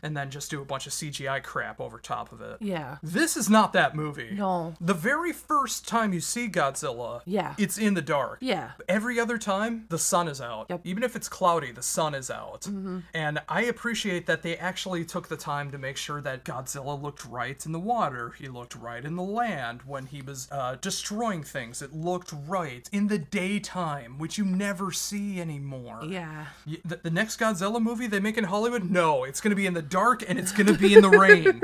And then just do a bunch of CGI crap over top of it. Yeah. This is not that movie. No. The very first time you see Godzilla, Yeah. it's in the dark. Yeah. Every other time, the sun is out. Yep. Even if it's cloudy, the sun is out. And I appreciate that they actually took the time to make sure that Godzilla looked right in the water. He looked right in the land when he was destroying things. It looked right in the daytime, which you never see anymore. Yeah. The next Godzilla movie they make in Hollywood, no, it's going to be in the dark and it's going to be in the rain.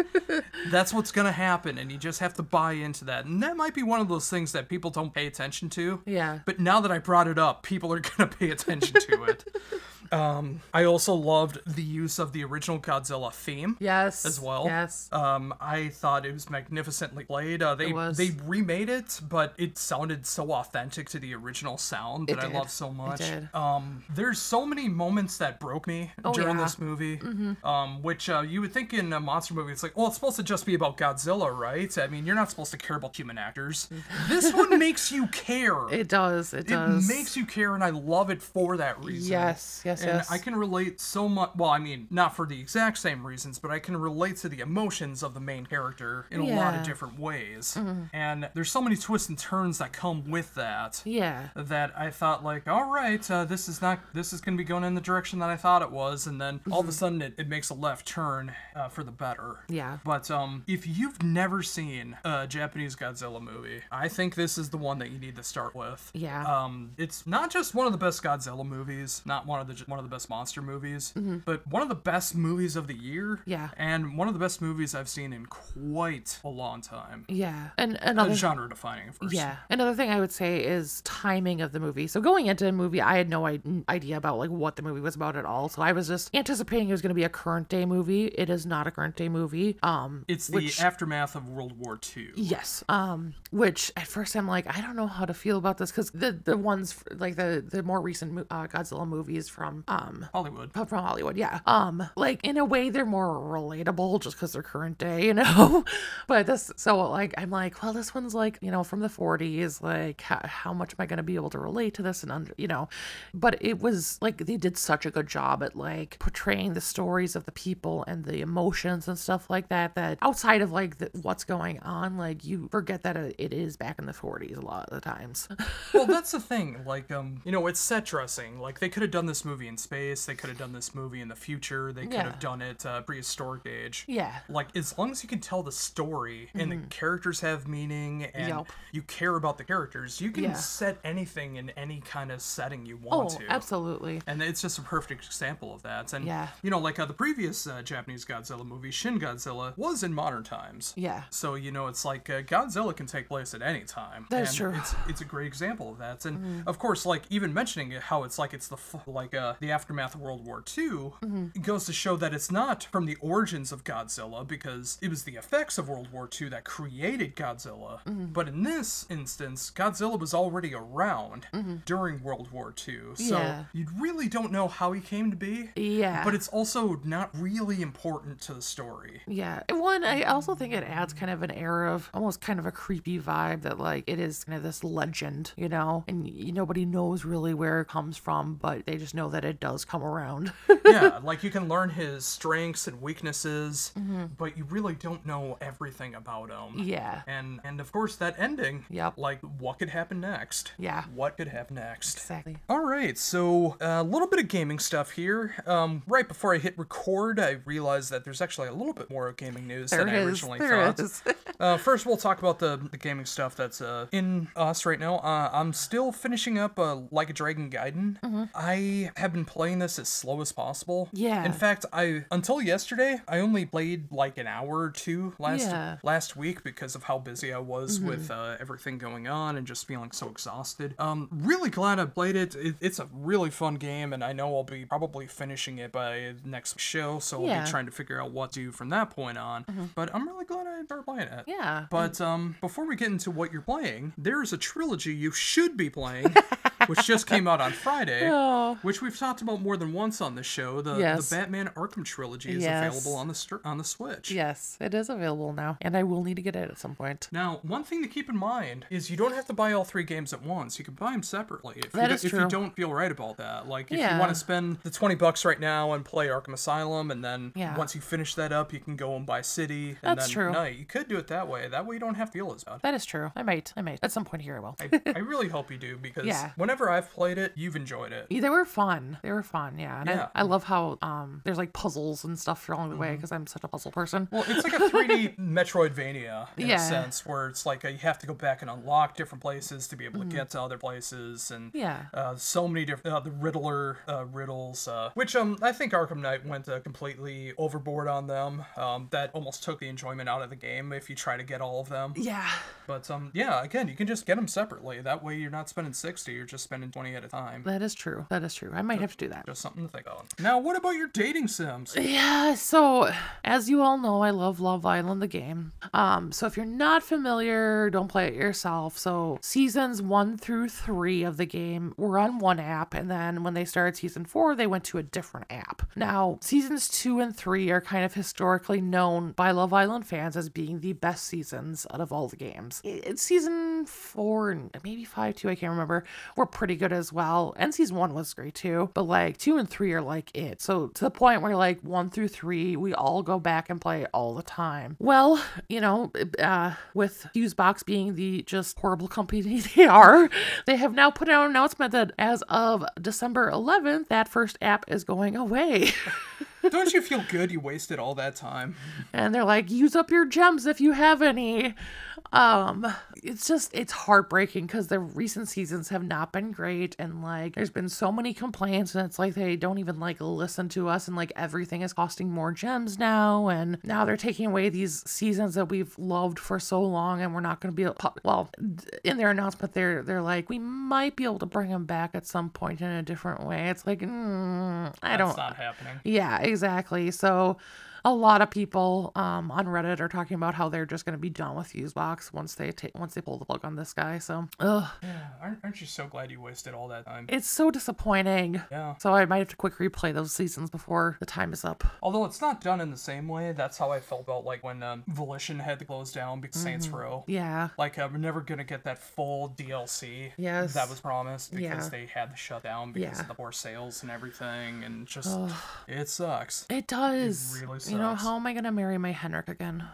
That's what's going to happen, and you just have to buy into that. And that might be one of those things that people don't pay attention to. Yeah. But now that I brought it up, people are going to pay attention to it. I also loved the use of the original Godzilla theme. Yes. As well. Yes. I thought it was magnificently played. They remade it, but it sounded so authentic to the original sound that I love so much. It did. There's so many moments that broke me during this movie, which you would think in a monster movie, it's like, well, it's supposed to just be about Godzilla, right? I mean, you're not supposed to care about human actors. This one makes you care. It does. It does. It makes you care, and I love it for that reason. Yes. Yes. And I can relate so much, well, I mean, not for the exact same reasons, but I can relate to the emotions of the main character in a lot of different ways. And there's so many twists and turns that come with that. Yeah. That I thought, like, all right, this is going to be going in the direction that I thought it was, and then all of a sudden it makes a left turn for the better. Yeah. But if you've never seen a Japanese Godzilla movie, I think this is the one that you need to start with. Yeah. It's not just one of the best Godzilla movies, not one of the best monster movies, but one of the best movies of the year. Yeah. And one of the best movies I've seen in quite a long time. Yeah. And another genre defining, of course. Yeah. Another thing I would say is timing of the movie. So going into the movie, I had no idea about like what the movie was about at all. So I was just anticipating it was going to be a current day movie. It is not a current day movie. It's the aftermath of World War II. Yes. Which at first I'm like, I don't know how to feel about this because the ones like the more recent Godzilla movies from Hollywood. From Hollywood, yeah. Like in a way they're more relatable just because they're current day, you know. But this, so like I'm like, well, this one's like, you know, from the 40s. Like, how much am I gonna be able to relate to this and you know? But it was like they did such a good job at like portraying the stories of the people and the emotions and stuff like that. That outside of like what's going on, like you forget that it is back in the 40s a lot of the times. Well, that's the thing. Like, you know, it's set dressing. Like they could have done this movie in space. They could have done this movie in the future. They could have done it prehistoric age. Yeah. Like, as long as you can tell the story and the characters have meaning and you care about the characters, you can set anything in any kind of setting you want to. Absolutely. And it's just a perfect example of that. And, you know, like the previous Japanese Godzilla movie, Shin Godzilla, was in modern times. Yeah. So, you know, it's like Godzilla can take place at any time. That's true. It's a great example of that. And, of course, like, even mentioning it, how it's like it's the aftermath of World War II, it goes to show that it's not from the origins of Godzilla, because it was the effects of World War II that created Godzilla. But in this instance, Godzilla was already around during World War II. So you really don't know how he came to be. Yeah. But it's also not really important to the story. Yeah. One, I also think it adds kind of an air of almost kind of a creepy vibe that like it is kind of this legend, you know, and nobody knows really where it comes from, but they just know that it does come around. Yeah, like you can learn his strengths and weaknesses, but you really don't know everything about him. Yeah. And of course that ending. Yep. Like what could happen next? Yeah. What could happen next? Exactly. All right, so a little bit of gaming stuff here. Right before I hit record, I realized that there's actually a little bit more gaming news than I originally thought. First, we'll talk about the gaming stuff that's in us right now. I'm still finishing up Like a Dragon Gaiden. I have been playing this as slow as possible. Yeah. In fact, until yesterday, I only played like an hour or two last week because of how busy I was with everything going on and just feeling so exhausted. Really glad I played it. It's a really fun game, and I know I'll be probably finishing it by next show, so I'll be trying to figure out what to do from that point on. But I'm really glad I started playing it. Yeah. But before we get into what you're playing, there's a trilogy you should be playing, which just came out on Friday, which we've talked about more than once on this show. The Batman Arkham trilogy is available on the Switch. Yes, it is available now, and I will need to get it at some point. Now, one thing to keep in mind is you don't have to buy all 3 games at once. You can buy them separately if you don't feel right about that. Like, if you want to spend the $20 right now and play Arkham Asylum, and then once you finish that up, you can go and buy City, and Night. You could do it that way. That way you don't have to feel as bad. That is true. I might. At some point here I will. I really hope you do, because whenever I've played it, you've enjoyed it. They were fun. Yeah. And I love how there's like puzzles and stuff along the way, because I'm such a puzzle person. Well, it's like a 3D Metroidvania in a sense, where it's like you have to go back and unlock different places to be able to get to other places, and so many different the Riddler riddles, which I think Arkham Knight went completely overboard on them. That almost took the enjoyment out of the game if you try to get all of them. Yeah. But again, you can just get them separately. That way you're not spending 60, you're just spending 20 at a time. That is true. I might have to do that. Just something to think of. Now, what about your dating sims? Yeah, so as you all know, I love Love Island, the game. So if you're not familiar, don't play it yourself. So seasons 1 through 3 of the game were on one app, and then when they started season 4, they went to a different app. Now, seasons 2 and 3 are kind of historically known by Love Island fans as being the best seasons out of all the games. It's season 4 and maybe 5 too, I can't remember, were pretty good as well. And season 1 was great too. But like 2 and 3 are like it. So to the point where like 1 through 3, we all go back and play all the time. Well, with Fusebox being the just horrible company they are, they have now put out an announcement that as of December 11th, that first app is going away. Don't you feel good you wasted all that time? And they're like, use up your gems if you have any. It's heartbreaking because the recent seasons have not been great, and like there's been so many complaints, and it's like they don't even like listen to us, and like everything is costing more gems now, and now they're taking away these seasons that we've loved for so long, and we're not going to be able in their announcement they're like, we might be able to bring them back at some point in a different way. It's like that's not happening. Yeah, exactly. So a lot of people on Reddit are talking about how they're just going to be done with Fusebox once they pull the plug on this guy. So, yeah, aren't you so glad you wasted all that time? It's so disappointing. Yeah. So I might have to quick replay those seasons before the time is up. Although it's not done in the same way. That's how I felt about like when Volition had to close down because Saints Row. Yeah. Like we're never gonna get that full DLC. Yes. That was promised because they had to shut down because of the poor sales and everything, and just it sucks. It does. It really sucks. You know, how am I gonna marry my Henrik again?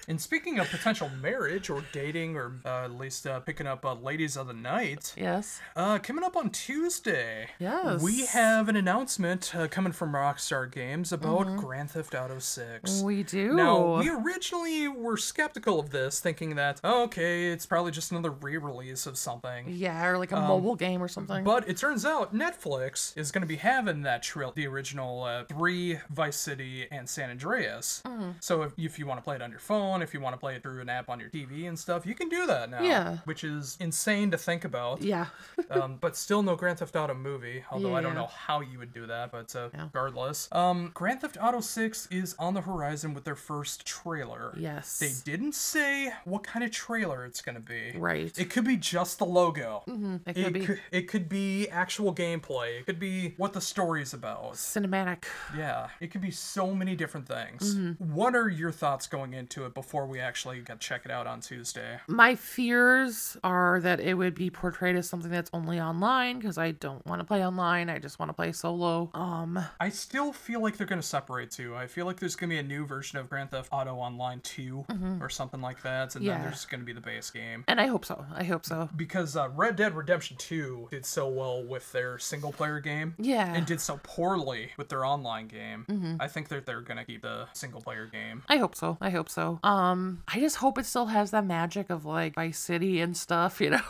And speaking of potential marriage or dating, or at least picking up ladies of the night. Yes. Coming up on Tuesday. Yes. We have an announcement coming from Rockstar Games about Grand Theft Auto 6. We do. Now, we originally were skeptical of this, thinking that, okay, it's probably just another re-release of something. Yeah, or like a mobile game or something. But it turns out Netflix is going to be having that the original 3, Vice City, and San Andreas. So if you want to play it on your phone, if you want to play it through an app on your TV and stuff, you can do that now. Yeah. Which is insane to think about. Yeah. But still no Grand Theft Auto movie, although I don't know how you would do that, but regardless. Grand Theft Auto 6 is on the horizon with their first trailer. Yes. They didn't say what kind of trailer it's going to be. Right. It could be just the logo. It could be actual gameplay. It could be what the story's about. Cinematic. Yeah. It could be so many different things. What are your thoughts going into it before we actually get to check it out on Tuesday? My fears are that it would be portrayed as something that's only online, because I don't want to play online. I just want to play solo. I still feel like they're going to separate two. I feel like there's going to be a new version of Grand Theft Auto Online 2 or something like that, and then there's going to be the base game. And I hope so. Because Red Dead Redemption 2 did so well with their single-player game. Yeah. And did so poorly with their online game. I think that they're going to keep the single-player game. I hope so. I just hope it still has that magic of like Vice City and stuff, you know,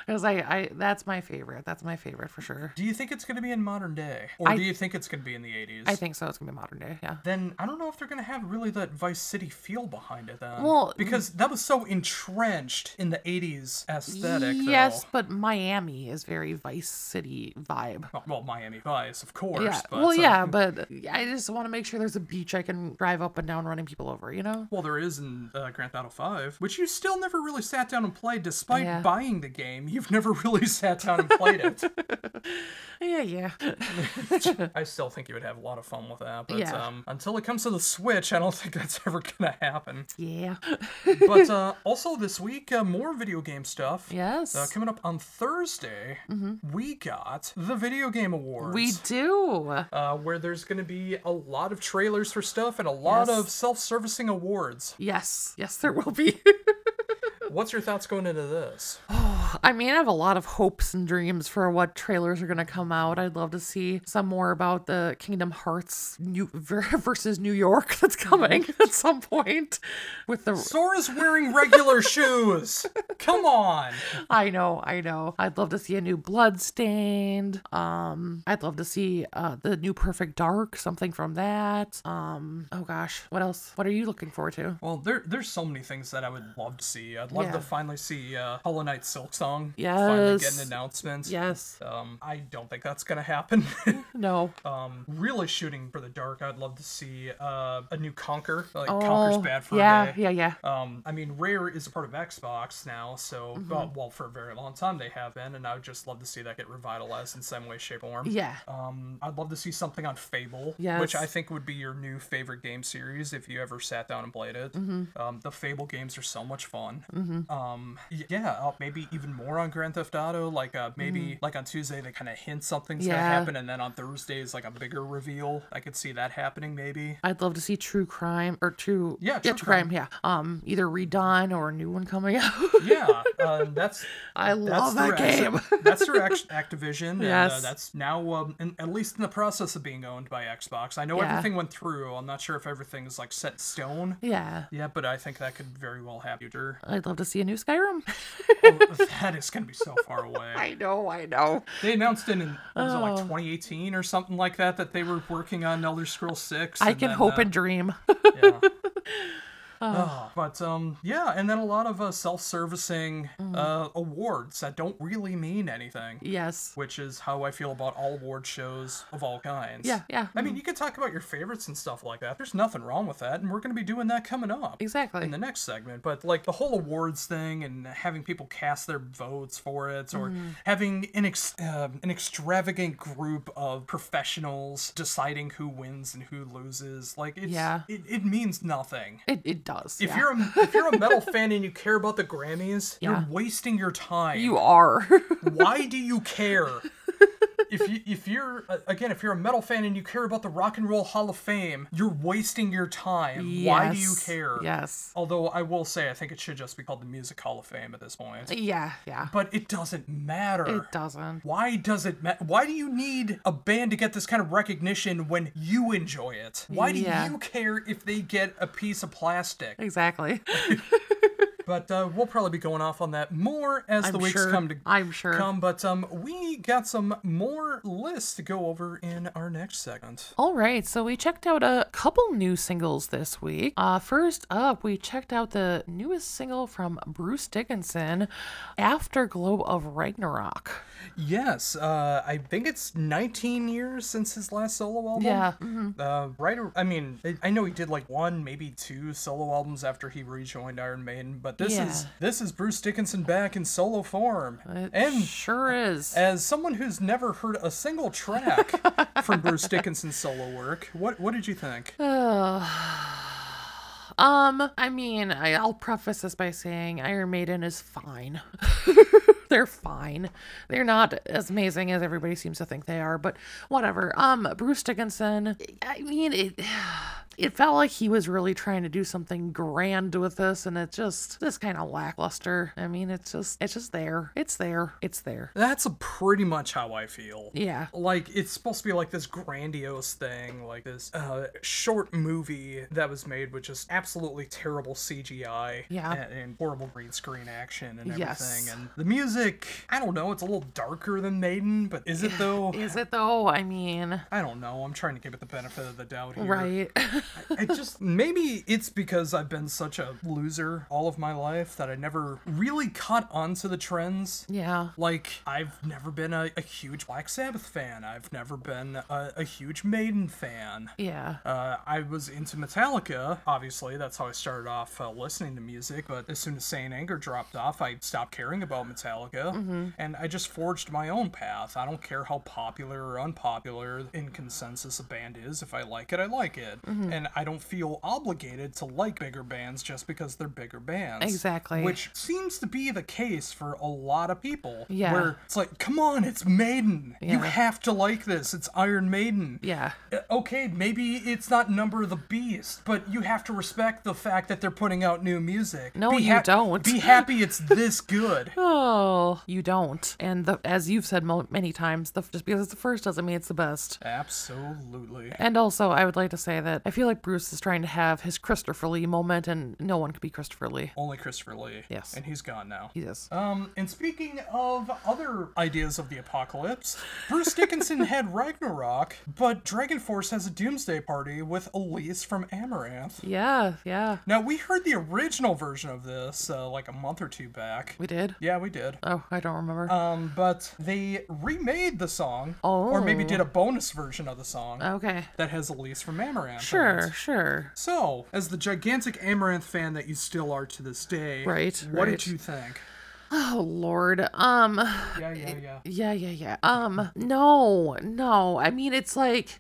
because I that's my favorite. That's my favorite for sure. Do you think it's going to be in modern day, or do you think it's going to be in the 80s? I think so. It's gonna be modern day. Yeah. Then I don't know if they're going to have really that Vice City feel behind it then. Well, because that was so entrenched in the 80s aesthetic. Yes, though. but Miami is very Vice City vibe. Well, Miami Vice, of course. Yeah. But, Well, yeah, but I just want to make sure there's a beach I can drive up and down running people over, you know? Well, there is in Grand Theft Auto 5, which you still never really sat down and played, despite buying the game. You've never really sat down and played it. Yeah. I still think you would have a lot of fun with that, but Yeah. Until it comes to the Switch, I don't think that's ever gonna happen. Yeah. But also this week, more video game stuff. Yes. Coming up on Thursday, we got the Video Game Awards. We do. Where there's going to be a lot of trailers for stuff and a lot of self-servicing awards. Yes, there will be. What's your thoughts going into this? I mean, I have a lot of hopes and dreams for what trailers are going to come out. I'd love to see some more about the Kingdom Hearts versus New York that's coming at some point. With the Sora's wearing regular shoes. Come on. I know. I'd love to see a new Bloodstained. I'd love to see the new Perfect Dark, something from that. Oh gosh, what else? What are you looking forward to? Well, there's so many things that I would love to see. I'd love to finally see Hollow Knight Silk Song. Yes. Finally get an announcement. Yes. I don't think that's gonna happen. No. Really shooting for the dark. I'd love to see a new Conker. Like Conker's bad for a day. Yeah. I mean, Rare is a part of Xbox now, so well, for a very long time they have been, and I would just love to see that get revitalized in some way, shape, or form. Yeah. I'd love to see something on Fable, which I think would be your new favorite game series if you ever sat down and played it. The Fable games are so much fun. Maybe even more on Grand Theft Auto. Like maybe like on Tuesday they kind of hint something's gonna happen, and then on Thursday is like a bigger reveal. I could see that happening maybe. I'd love to see True Crime or True Crime. Yeah. Either redone or a new one coming out. I love that game. That's through Activision. Yes. And that's now at least in the process of being owned by Xbox. I know everything went through. I'm not sure if everything is like set in stone. Yeah, but I think that could very well happen. I'd love to see a new Skyrim. That is going to be so far away. I know. They announced it in, was it like 2018 or something like that they were working on Elder Scrolls 6. I can hope and dream. Yeah. And then a lot of self-servicing awards that don't really mean anything. Yes. Which is how I feel about all award shows of all kinds. Yeah. I mean, you can talk about your favorites and stuff like that. There's nothing wrong with that, and we're going to be doing that coming up. Exactly. In the next segment. But, like, the whole awards thing and having people cast their votes for it, or having an extravagant group of professionals deciding who wins and who loses, like, it means nothing. It does. If you're a metal fan and you care about the Grammys, you're wasting your time. You are. Why do you care? If you're a metal fan and you care about the Rock and Roll Hall of Fame, you're wasting your time. Yes. Why do you care? Yes. Although I will say I think it should just be called the Music Hall of Fame at this point. Yeah. But it doesn't matter. It doesn't. Why does it matter? Why do you need a band to get this kind of recognition when you enjoy it? Why do you care if they get a piece of plastic? Exactly. But we'll probably be going off on that more as the weeks come. But we got some more lists to go over in our next segment. All right, so we checked out a couple new singles this week. First up, we checked out the newest single from Bruce Dickinson, Afterglow of Ragnarok. Yes, I think it's 19 years since his last solo album. Yeah. I know he did like one, maybe two solo albums after he rejoined Iron Maiden, but this is Bruce Dickinson back in solo form. It sure is. As someone who's never heard a single track from Bruce Dickinson's solo work, what did you think? I'll preface this by saying Iron Maiden is fine. They're fine. They're not as amazing as everybody seems to think they are, but whatever. Bruce Dickinson, it felt like he was really trying to do something grand with this, and it's just kind of lackluster. I mean, it's just there. It's there. That's pretty much how I feel. Yeah. Like, it's supposed to be like this grandiose thing, like this short movie that was made with just absolutely terrible CGI and horrible green screen action and everything. Yes. And the music, I don't know, it's a little darker than Maiden, but is it though? Is it though? I mean, I don't know. I'm trying to give it the benefit of the doubt here. Right. I just, maybe it's because I've been such a loser all of my life that I never really caught on to the trends. Yeah. Like, I've never been a huge Black Sabbath fan. I've never been a huge Maiden fan. Yeah. I was into Metallica, obviously. That's how I started off listening to music. But as soon as Saint Anger dropped off, I stopped caring about Metallica. And I just forged my own path. I don't care how popular or unpopular in consensus a band is. If I like it, I like it. And I don't feel obligated to like bigger bands just because they're bigger bands. Exactly. Which seems to be the case for a lot of people. Yeah. Where it's like, come on, it's Maiden. Yeah. You have to like this. It's Iron Maiden. Yeah. Okay, maybe it's not Number of the Beast, but you have to respect the fact that they're putting out new music. No, you don't. Be happy it's this good. Oh, you don't. And as you've said many times, just because it's the first doesn't mean it's the best. Absolutely. And also, I would like to say that I feel like Bruce is trying to have his Christopher Lee moment, and no one could be Christopher Lee. Only Christopher Lee. Yes. And he's gone now. He is. And speaking of other ideas of the apocalypse, Bruce Dickinson had Ragnarok, but Dragon Force has a Doomsday Party with Elise from Amaranth. Yeah, yeah. Now, we heard the original version of this like a month or two back. We did? Yeah, we did. Oh, I don't remember. But they remade the song, Oh. or maybe did a bonus version of the song Okay. that has Elise from Amaranth. Sure, in it. So, So, as the gigantic Amaranth fan that you still are to this day, what did you think? Oh, Lord. Yeah. No. I mean, it's like,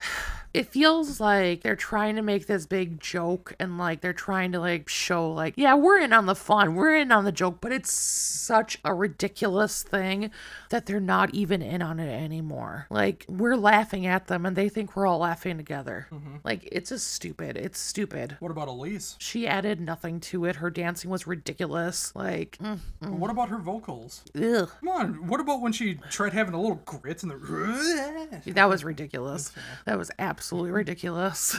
it feels like they're trying to make this big joke and like they're trying to like show like, yeah, we're in on the fun, we're in on the joke, but it's such a ridiculous thing that they're not even in on it anymore. Like, we're laughing at them and they think we're all laughing together. Like, it's just stupid. It's stupid. What about Elise? She added nothing to it. Her dancing was ridiculous. Like, What about her vocals? ugh. Come on, what about when she tried having a little grit in the... That was ridiculous. That was absolutely ridiculous.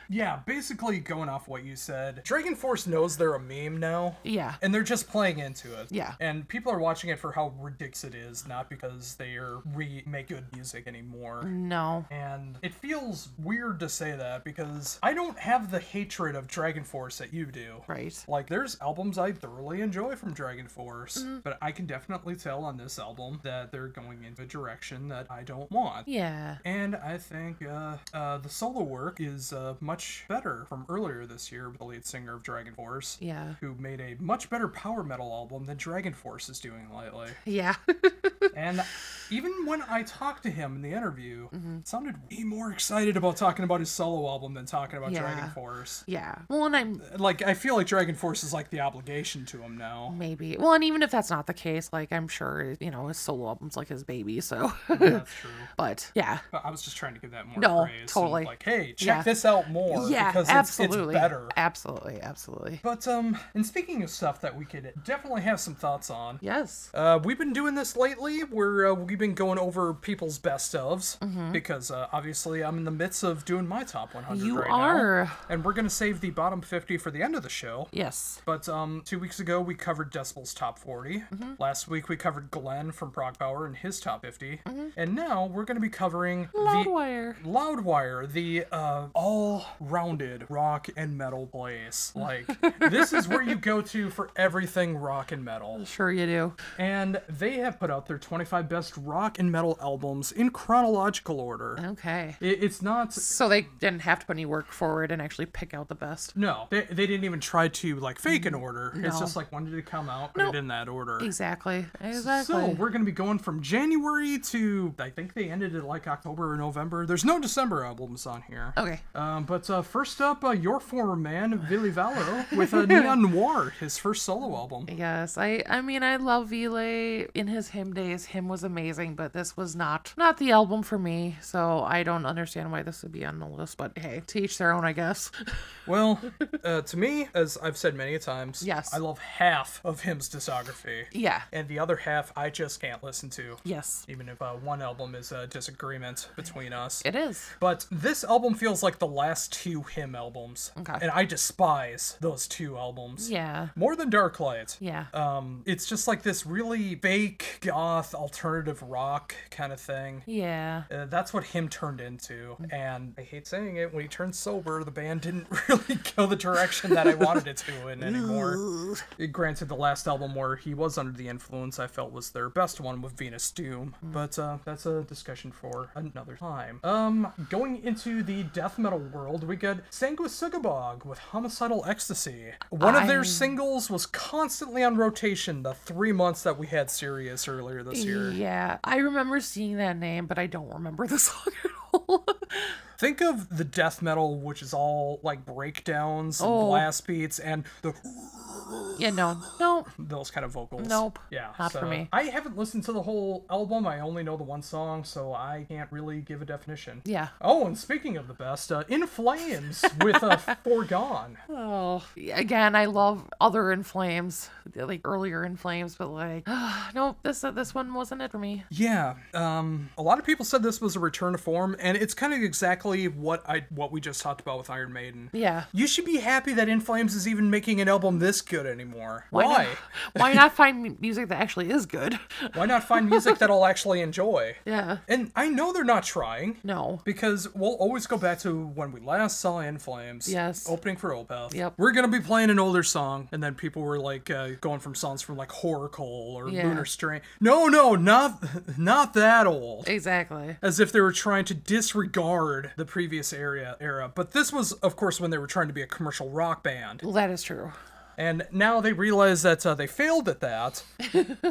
Yeah, basically going off what you said, Dragon Force knows they're a meme now. Yeah. And they're just playing into it. Yeah. And people are watching it for how ridiculous it is, not because they make good music anymore. No. And it feels weird to say that because I don't have the hatred of Dragon Force that you do. Right. Like, there's albums I thoroughly enjoy from Dragon Force, but I can definitely tell on this album that they're going into a direction that I don't want. Yeah. And I think the solo work is much better from earlier this year with the lead singer of Dragon Force. Yeah. Who made a much better power metal album than Dragon Force is doing lately. Yeah. And even when I talked to him in the interview, it sounded way more excited about talking about his solo album than talking about Dragon Force. Yeah. Well, and I feel like Dragon Force is like the obligation to him now. maybe. Well, and even if that's not the case, like, I'm sure, his solo album's like his baby, so. That's true. But, yeah. But I was just trying to give that more No, praise. totally. And like, hey, check this out more. Yeah, because absolutely. It's better. Absolutely. But, and speaking of stuff that we could definitely have some thoughts on. Yes. We've been doing this lately where we've been going over people's best ofs because obviously I'm in the midst of doing my top 100 You right are. now. And we're going to save the bottom 50 for the end of the show. Yes. But 2 weeks ago we covered Decibel's top 40. Last week we covered Glenn from Prog Power and his top 50. And now we're going to be covering Loudwire. the all-rounded rock and metal place. Like, this is where you go to for everything rock and metal. Sure you do. And they have put out their 25 best rock and metal albums in chronological order. Okay. It's not... So they didn't have to put any work forward and actually pick out the best. No, they didn't even try to, like, fake an order. No. It's just like, when did it come out? Put it in that order. Exactly. So we're going to be going from January to, I think they ended it like October or November. There's no December albums on here. Okay. But first up, your former man, Ville Valo, with Neon Noir, his first solo album. Yes. I mean, I love Ville in his hymn days. Hymn was amazing. amazing, but this was not the album for me. So I don't understand why this would be on the list. But hey, to each their own, I guess. Well, to me, as I've said many times, yes, I love half of him's discography. Yeah. And the other half I just can't listen to. Yes. Even if one album is a disagreement between us. It is. But this album feels like the last two him albums. Okay. And I despise those two albums. Yeah. More than Darklight. Yeah. It's just like this really fake goth alternative rock kind of thing. Yeah. That's what him turned into. And I hate saying it, when he turned sober, the band didn't really go the direction that I wanted it to in anymore. Granted, the last album where he was under the influence I felt was their best one with Venus Doom. But that's a discussion for another time. Going into the death metal world, we got Sanguisugabog with Homicidal Ecstasy. One of their singles was constantly on rotation the 3 months that we had Sirius earlier this year. Yeah, I remember seeing that name, but I don't remember the song at all. Think of the death metal, which is all like breakdowns, and blast beats, and the yeah, no, those kind of vocals. Nope. Yeah, not for me. I haven't listened to the whole album. I only know the one song, so I can't really give a definition. Yeah. Oh, and speaking of the best, In Flames with Foregone. Oh, again, I love other In Flames, like earlier In Flames, but like, nope, this one wasn't it for me. Yeah. A lot of people said this was a return to form, and it's kind of exactly what we just talked about with Iron Maiden. Yeah. You should be happy that In Flames is even making an album this good anymore. Why? Why not find music that actually is good? Why not find music that I'll actually enjoy? Yeah. And I know they're not trying. No. Because we'll always go back to when we last saw In Flames. Yes. Opening for Opeth. Yep. We're going to be playing an older song, and then people were like going from songs from like Horrorcoal or Lunar Strain. No, not that old. Exactly. As if they were trying to disregard the previous era. But this was, of course, when they were trying to be a commercial rock band. Well, that is true. And now they realize that they failed at that,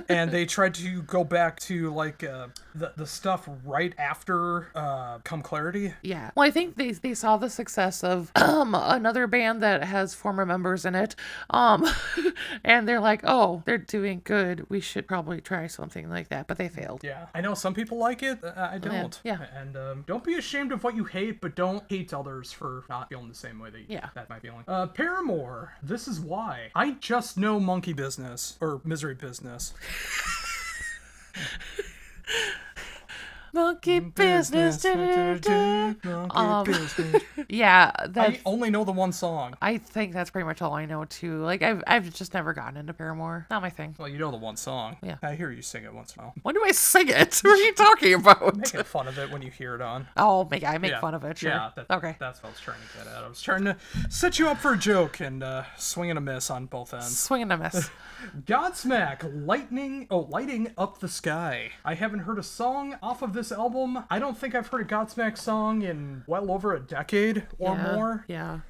and they tried to go back to like the stuff right after Come Clarity. Yeah. Well, I think they saw the success of another band that has former members in it, and they're like, oh, they're doing good. We should probably try something like that, but they failed. Yeah. I know some people like it. I don't. Yeah. And don't be ashamed of what you hate, but don't hate others for not feeling the same way that might feeling. Paramore. This Is Why. I just know Monkey Business, or Misery Business. Monkey business. Monkey business. Yeah, I only know the one song. I think that's pretty much all I know too. Like I've just never gotten into Paramore. Not my thing. Well, you know the one song. Yeah. I hear you sing it once in a while. When do I sing it? What are you talking about? Making fun of it when you hear it on. Oh, I make fun of it. Sure. Yeah. Okay. That's what I was trying to get at. I was trying to set you up for a joke and swing and a miss on both ends. Swing and a miss. Godsmack, Lighting Up the Sky. I haven't heard a song off of this album. I don't think I've heard a Godsmack song in well over a decade or more. Yeah.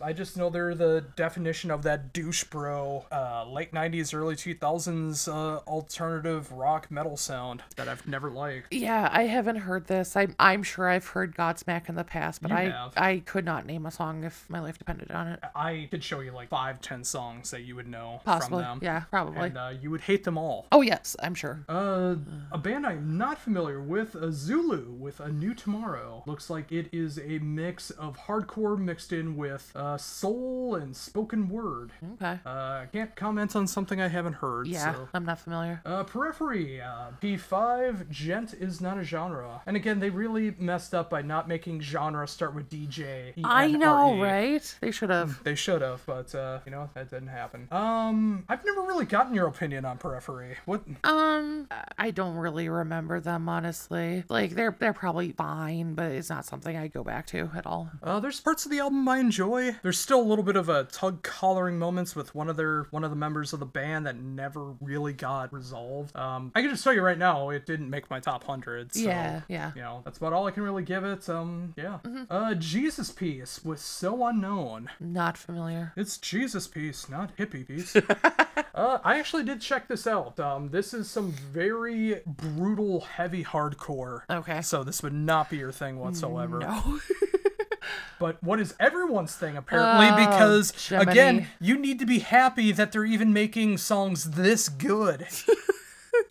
I just know they're the definition of that douche bro, late 90s, early 2000s alternative rock metal sound that I've never liked. Yeah, I haven't heard this. I'm sure I've heard Godsmack in the past, but I could not name a song if my life depended on it. I could show you like 5-10 songs that you would know Possibly. from them. Yeah, probably. And you would hate them all. Oh, yes, I'm sure. A band I'm not familiar with, Zulu with A New Tomorrow. Looks like it is a mix of hardcore mixed in with soul and spoken word. Okay. I can't comment on something I haven't heard. Yeah, so. I'm not familiar. Periphery, P5, Gent is not a genre. And again, they really messed up by not making genre start with DJ. I know, right? They should have. They should have, but that didn't happen. I've never really gotten your opinion on Periphery. What? I don't really remember them, honestly. Like, they're probably fine, but it's not something I go back to at all. There's parts of the album I enjoy. There's still a little bit of a tug-collaring moments with one of the members of the band that never really got resolved. I can just tell you right now, it didn't make my top 100. So, yeah. That's about all I can really give it. Jesus Piece with So Unknown. Not familiar. It's Jesus Piece, not hippie piece. I actually did check this out. This is some very brutal, heavy hardcore. Okay. So this would not be your thing whatsoever. No. But what is everyone's thing, apparently, because, Jiminy. again, you need to be happy that they're even making songs this good.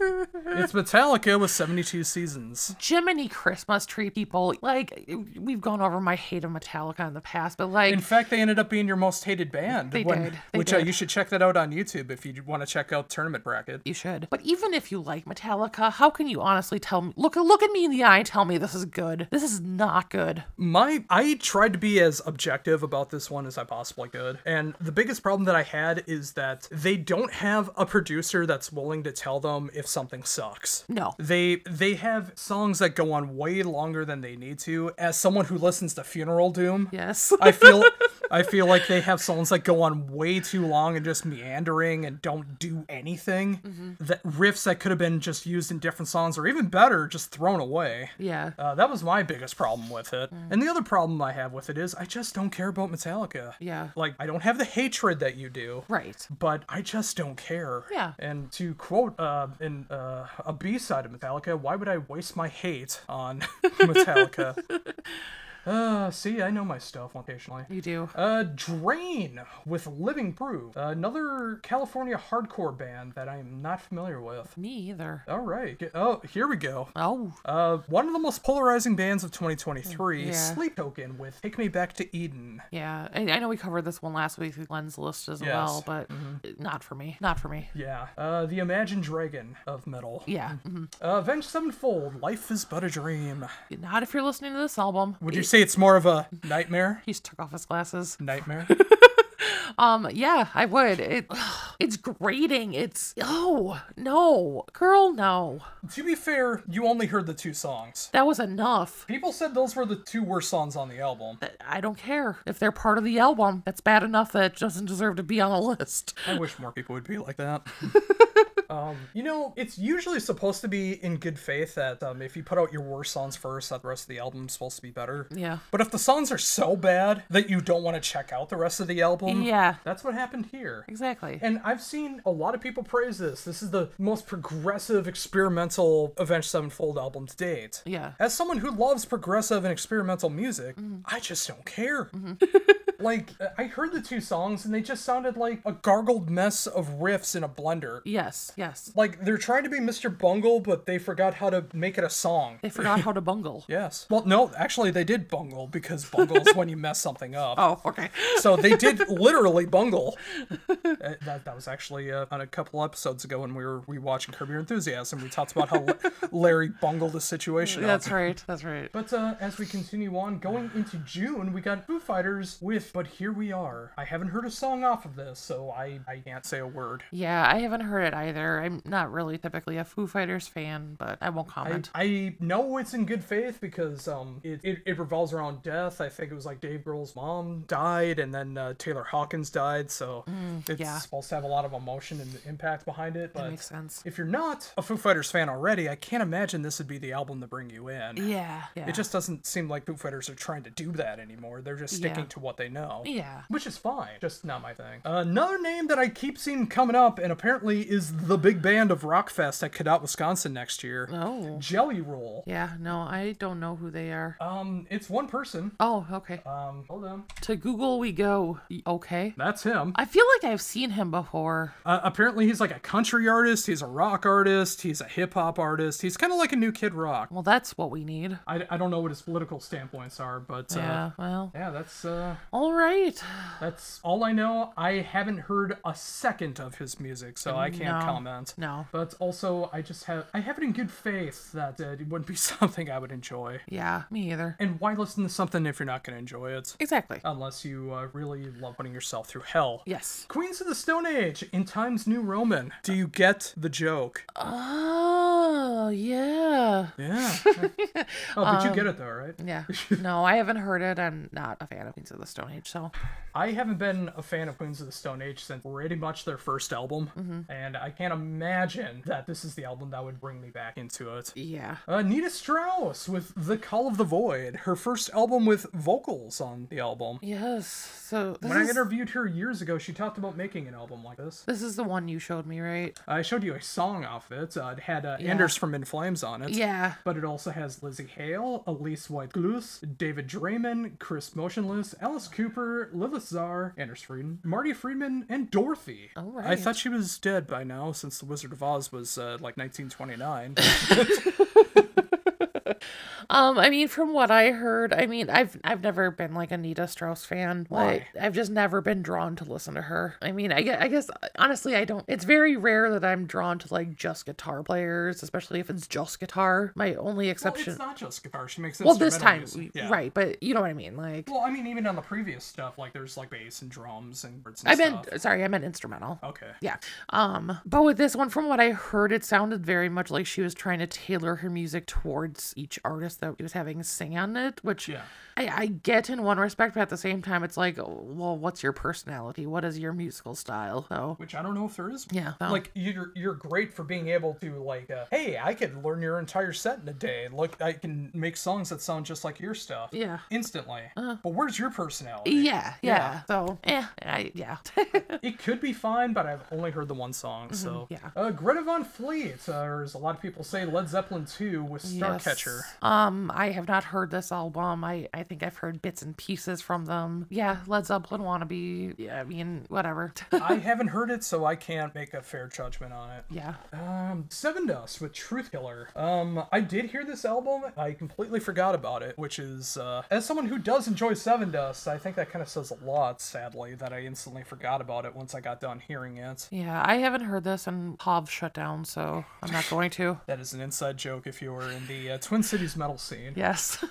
It's Metallica with 72 seasons. Jiminy Christmas tree people. Like, we've gone over my hate of Metallica in the past, but like... In fact, they ended up being your most hated band. They did. You should check that out on YouTube if you want to check out Tournament Bracket. You should. But even if you like Metallica, how can you honestly tell me... Look at me in the eye and tell me this is good. This is not good. I tried to be as objective about this one as I possibly could. And the biggest problem that I had is that they don't have a producer that's willing to tell them if something sucks. No. They have songs that go on way longer than they need to. As someone who listens to Funeral Doom, yes. I feel like they have songs that go on way too long and just meandering and don't do anything. Mm-hmm. That riffs that could have been just used in different songs, or even better, just thrown away. Yeah. That was my biggest problem with it. And the other problem I have with it is I just don't care about Metallica. Yeah. Like, I don't have the hatred that you do. Right. But I just don't care. Yeah. And to quote in a B-side of Metallica, why would I waste my hate on Metallica? See, I know my stuff occasionally. You do. Drain with Living Proof. Another California hardcore band that I'm not familiar with. Me either. All right. Oh, here we go. Oh. One of the most polarizing bands of 2023, Yeah. Sleep Token with Take Me Back to Eden. Yeah. I know we covered this one last week, Glenn's list as well, but not for me. Not for me. Yeah. The Imagine Dragon of metal. Yeah. Avenged Sevenfold, Life is But a Dream. Not if you're listening to this album. Would you say it's more of a nightmare? He's took off his glasses. Nightmare? Yeah, I would. It's grating. No. Girl, no. To be fair, you only heard the 2 songs. That was enough. People said those were the 2 worst songs on the album. I don't care. If they're part of the album, that's bad enough that it doesn't deserve to be on a list. I wish more people would be like that. It's usually supposed to be in good faith that if you put out your worst songs first, that the rest of the album is supposed to be better. Yeah. But if the songs are so bad that you don't want to check out the rest of the album, Yeah. that's what happened here. Exactly. And I've seen a lot of people praise this. This is the most progressive, experimental Avenged Sevenfold album to date. Yeah. As someone who loves progressive and experimental music, I just don't care. Like, I heard the 2 songs and they just sounded like a gargled mess of riffs in a blender. Yes. Like, they're trying to be Mr. Bungle, but they forgot how to make it a song. They forgot how to bungle. Yes. Well, no, actually, they did bungle, because bungle is when you mess something up. Oh, okay. So they did literally bungle. That was actually on a couple episodes ago when we were rewatching Curb Your Enthusiasm. We talked about how Larry bungled the situation That's up. right. That's right. But as we continue on, going into June, we got Foo Fighters with But Here We Are. I haven't heard a song off of this, so I can't say a word. Yeah, I haven't heard it either. I'm not really typically a Foo Fighters fan, but I won't comment. I know it's in good faith because it revolves around death. I think it was like Dave Grohl's mom died, and then Taylor Hawkins died, so it's supposed to have a lot of emotion and impact behind it. But that makes sense. if you're not a Foo Fighters fan already, I can't imagine this would be the album to bring you in. Yeah. It just doesn't seem like Foo Fighters are trying to do that anymore. They're just sticking to what they know. Yeah. Which is fine. Just not my thing. Another name that I keep seeing coming up, and apparently is the big band of Rockfest at Cadott, Wisconsin next year. Oh. Jelly Roll. Yeah, no, I don't know who they are. It's one person. Oh, okay. Hold on. To Google we go. Okay. That's him. I feel like I've seen him before. Apparently he's like a country artist, he's a rock artist, he's a hip-hop artist. He's kind of like a New Kid Rock. Well, that's what we need. I don't know what his political standpoints are, but yeah, well. Yeah, that's all right. That's all I know. I haven't heard a second of his music, so I can't comment. No. But also, I have it in good faith that it wouldn't be something I would enjoy. Yeah, me either. And why listen to something if you're not going to enjoy it? Exactly. Unless you really love putting yourself through hell. Yes. Queens of the Stone Age in Times New Roman. Do you get the joke? Oh, yeah. Yeah. Oh, but you get it though, right? Yeah. No, I haven't heard it. I'm not a fan of Queens of the Stone Age, so. I haven't been a fan of Queens of the Stone Age since pretty much their first album, and I can't imagine that this is the album that would bring me back into it. Yeah. Nita Strauss with The Call of the Void, her first album with vocals on the album. Yes. So when I interviewed her years ago, she talked about making an album like this. This is the one you showed me, right? I showed you a song off it. It had Anders from in Flames on it. Yeah. But it also has Lizzie Hale, Elise White-Gluz, David Draymond, Chris Motionless, Alice Cooper, Lilith Czar, Anders Frieden, Marty Friedman, and Dorothy. All right. I thought she was dead by now since The Wizard of Oz was like 1929. I mean, from what I heard, I mean, I've never been like a Nita Strauss fan. Why? I've just never been drawn to listen to her. I mean, I guess honestly, I don't. It's very rare that I'm drawn to like just guitar players, especially if it's just guitar. My only exception. Well, it's not just guitar. She makes Well, this time, music. Yeah. right? But you know what I mean, like. Well, I mean, even on the previous stuff, like there's like bass and drums and words and I stuff. meant instrumental. Okay. Yeah. But with this one, from what I heard, it sounded very much like she was trying to tailor her music towards each artist that she was having sing on it, which Yeah. I get in one respect, but at the same time, it's like, well, what's your personality? What is your musical style? So, Which I don't know if there is. yeah. So. Like you're great for being able to like, hey, I could learn your entire set in a day. Look, I can make songs that sound just like your stuff. Yeah. Instantly. But where's your personality? Yeah. So, yeah. It could be fine, but I've only heard the one song. So, yeah. Greta Van Fleet, or as a lot of people say, Led Zeppelin 2 with Starcatcher. I have not heard this album. I think I've heard bits and pieces from them. Yeah, Led Zeppelin Wannabe. Yeah, I mean, whatever. I haven't heard it, so I can't make a fair judgment on it. Yeah. Seven Dust with Truth Killer. I did hear this album. I completely forgot about it, which is, as someone who does enjoy Seven Dust, I think that kind of says a lot, sadly, that I instantly forgot about it once I got done hearing it. Yeah, I haven't heard this, and Pav shut down, so I'm not going to. That is an inside joke if you were in the Twin Cities metal scene. Yes.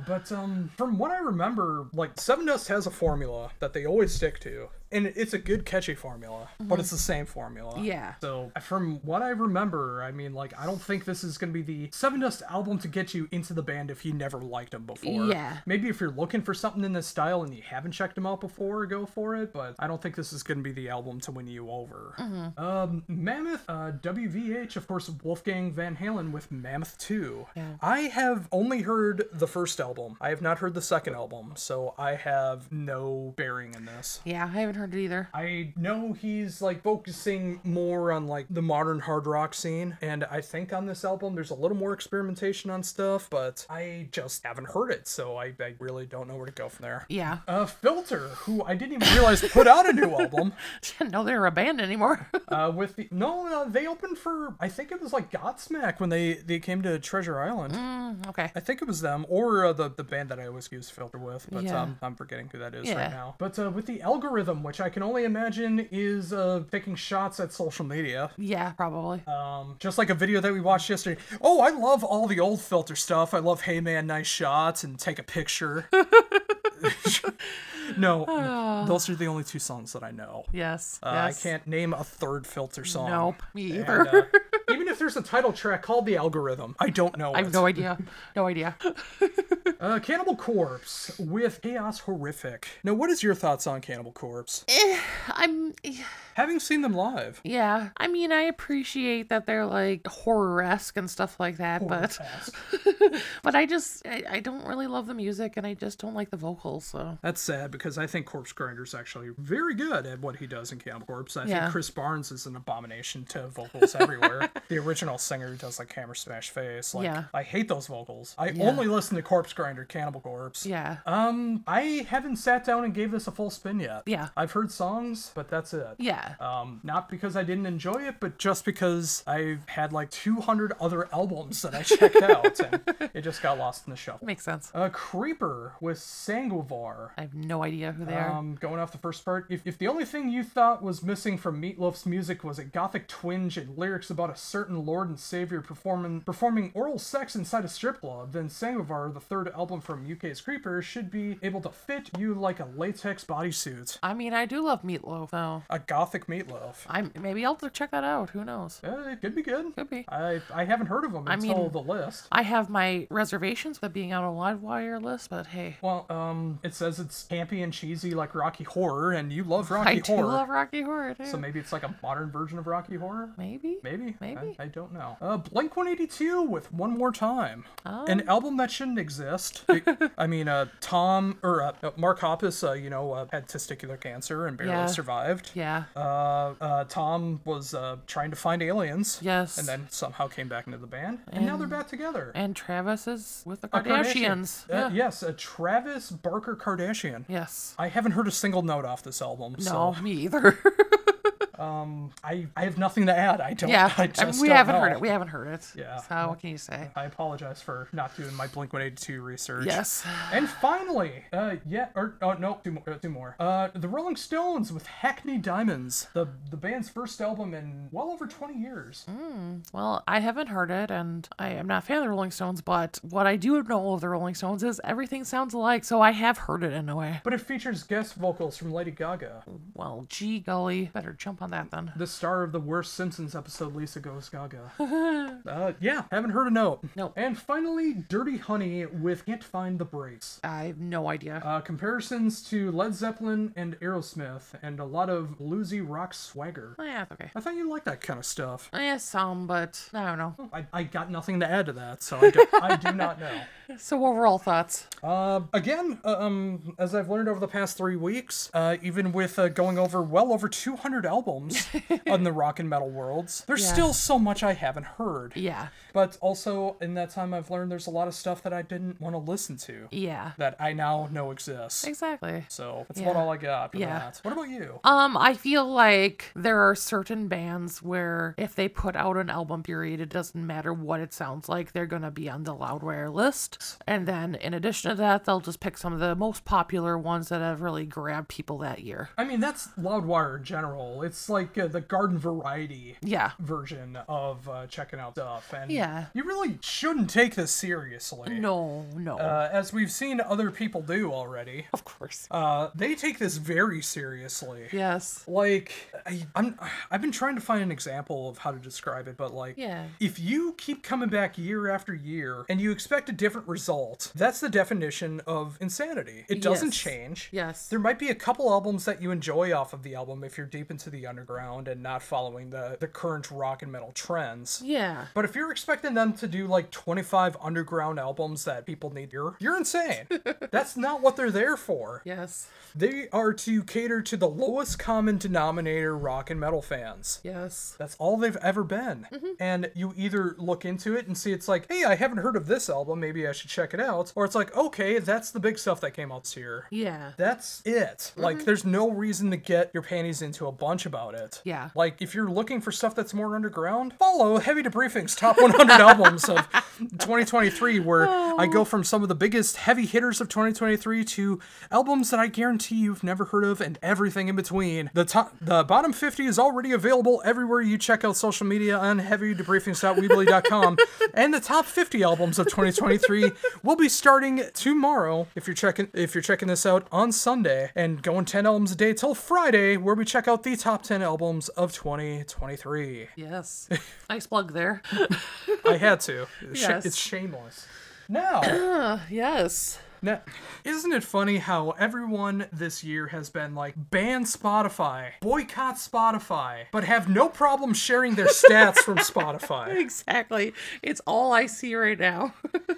But from what I remember, like, Seven Dust has a formula that they always stick to. And it's a good, catchy formula, but it's the same formula. Yeah. So, from what I remember, I mean, like, I don't think this is going to be the Seven Dust album to get you into the band if you never liked them before. Yeah. Maybe if you're looking for something in this style and you haven't checked them out before, go for it, but I don't think this is going to be the album to win you over. Mammoth, WVH, of course, Wolfgang Van Halen with Mammoth 2. Yeah. I have only heard the first album. I have not heard the second album, so I have no bearing in this. Yeah, I haven't heard it either. I know he's like focusing more on like the modern hard rock scene, and I think on this album there's a little more experimentation on stuff, but I just haven't heard it, so I really don't know where to go from there. Yeah. Filter, who I didn't even realize put out a new album. Didn't know they were a band anymore. They opened for, I think it was like Godsmack when they came to Treasure Island. Okay. I think it was them, or the band that I always use Filter with, but Yeah. I'm forgetting who that is Yeah. right now. But with the Algorithm, which I can only imagine is taking shots at social media. Yeah, probably. Just like a video that we watched yesterday. Oh, I love all the old Filter stuff. I love Hey Man, Nice Shots, and Take a Picture. No, those are the only two songs that I know. Yes. I can't name a third Filter song. Nope, me either. And, even if there's a title track called The Algorithm, I don't know I have no idea. No idea. Cannibal Corpse with Chaos Horrific. Now, what is your thoughts on Cannibal Corpse? Having seen them live. Yeah. I mean, I appreciate that they're like horror-esque and stuff like that, but I don't really love the music, and I just don't like the vocals, so. That's sad, because I think Corpse Grinder's actually very good at what he does in Cannibal Corpse. I think Chris Barnes is an abomination to vocals everywhere. The original singer who does like Hammer Smash Face. Like, I hate those vocals. I only listen to Corpse Grinder, Cannibal Corpse. Yeah. I haven't sat down and gave this a full spin yet. Yeah. I've heard songs, but that's it. Yeah. Not because I didn't enjoy it, but just because I've had like 200 other albums that I checked out, and it just got lost in the shuffle. Makes sense. Creeper with Sangovar. I have no idea who they are. Going off the first part, if the only thing you thought was missing from Meatloaf's music was a gothic twinge and lyrics about a certain Lord and Savior performing oral sex inside a strip club, then Sangovar, the third album from UK's Creeper, should be able to fit you like a latex bodysuit. I mean, I do love Meatloaf, though. A gothic Meatloaf. Maybe I'll check that out. Who knows? It could be good. Could be. I haven't heard of them until the list. I have my reservations with being on a Loudwire list, but hey. Well, it says it's campy and cheesy like Rocky Horror, and you love Rocky Horror. I do love Rocky Horror, too. So maybe it's like a modern version of Rocky Horror? Maybe. I don't know. Blink-182 with One More Time. An album that shouldn't exist. list. I mean, Mark Hoppus, had testicular cancer and barely survived. Yeah. Tom was trying to find aliens. Yes. And then somehow came back into the band. And now they're back together. And Travis is with the Kardashians. Yes, Travis Barker Kardashian. Yes. I haven't heard a single note off this album. No, me either. I have nothing to add. I don't. Yeah, we haven't heard it. We haven't heard it. Yeah. So what can you say? I apologize for not doing my Blink-182 research. Yes. And finally, two more. The Rolling Stones with Hackney Diamonds, the band's first album in well over 20 years. Well, I haven't heard it, and I am not a fan of the Rolling Stones, but what I do know of the Rolling Stones is everything sounds alike, so I have heard it in a way. But it features guest vocals from Lady Gaga. Well, gee golly, better jump on that then. The star of the worst Simpsons episode, Lisa Goes Gaga. Yeah, haven't heard a note. No. And finally, Dirty Honey with Can't Find the Brakes. I have no idea. Comparisons to Led Zeppelin and Aerosmith, and a lot of bluesy rock swagger. Yeah, okay. I thought you liked that kind of stuff. Yeah, some, but I don't know. I got nothing to add to that, so I do not know. So overall thoughts? Again, as I've learned over the past 3 weeks, even with going over well over 200 albums on the rock and metal worlds, there's still so much I haven't heard. Yeah. But also, in that time, I've learned there's a lot of stuff that I didn't want to listen to. Yeah. That I now know exists. Exactly. So that's about all I got for that. What about you? I feel like there are certain bands where if they put out an album, period, it doesn't matter what it sounds like, they're gonna be on the Loudwire list. And then in addition to that, they'll just pick some of the most popular ones that have really grabbed people that year. I mean, that's Loudwire in general. It's like the garden variety version of checking out stuff. And you really shouldn't take this seriously. No. As we've seen other people do already. Of course. They take this very seriously. Yes. Like, I've been trying to find an example of how to describe it, but like, if you keep coming back year after year and you expect a different result, that's the definition of insanity. It doesn't change. Yes. There might be a couple albums that you enjoy off of the album if you're deep into the underground and not following the current rock and metal trends. Yeah. But if you're expecting them to do like 25 underground albums that people need, you're insane. That's not what they're there for. Yes. They are to cater to the lowest common denominator rock and metal fans. Yes. That's all they've ever been. And you either look into it and see it's like, hey, I haven't heard of this album, maybe I should check it out. Or it's like, okay, that's the big stuff that came out this year. Yeah. That's it. Like, there's no reason to get your panties into a bunch about it. Yeah. Like, if you're looking for stuff that's more underground, follow Heavy Debriefings Top 100 Albums of 2023, where I go from some of the biggest heavy hitters of 2023 to albums that I guarantee you've never heard of and everything in between. The bottom 50 is already available everywhere you check out social media on heavydebriefings.weebly.com, and the top 50 albums of 2023 will be starting tomorrow if you're checking this out on Sunday, and going 10 albums a day till Friday, where we check out the top 10 albums of 2023. Yes. Nice plug there. I had to. Yes. It's shameless. Now. Yes. Now, isn't it funny how everyone this year has been like, ban Spotify, boycott Spotify, but have no problem sharing their stats from Spotify? Exactly. It's all I see right now.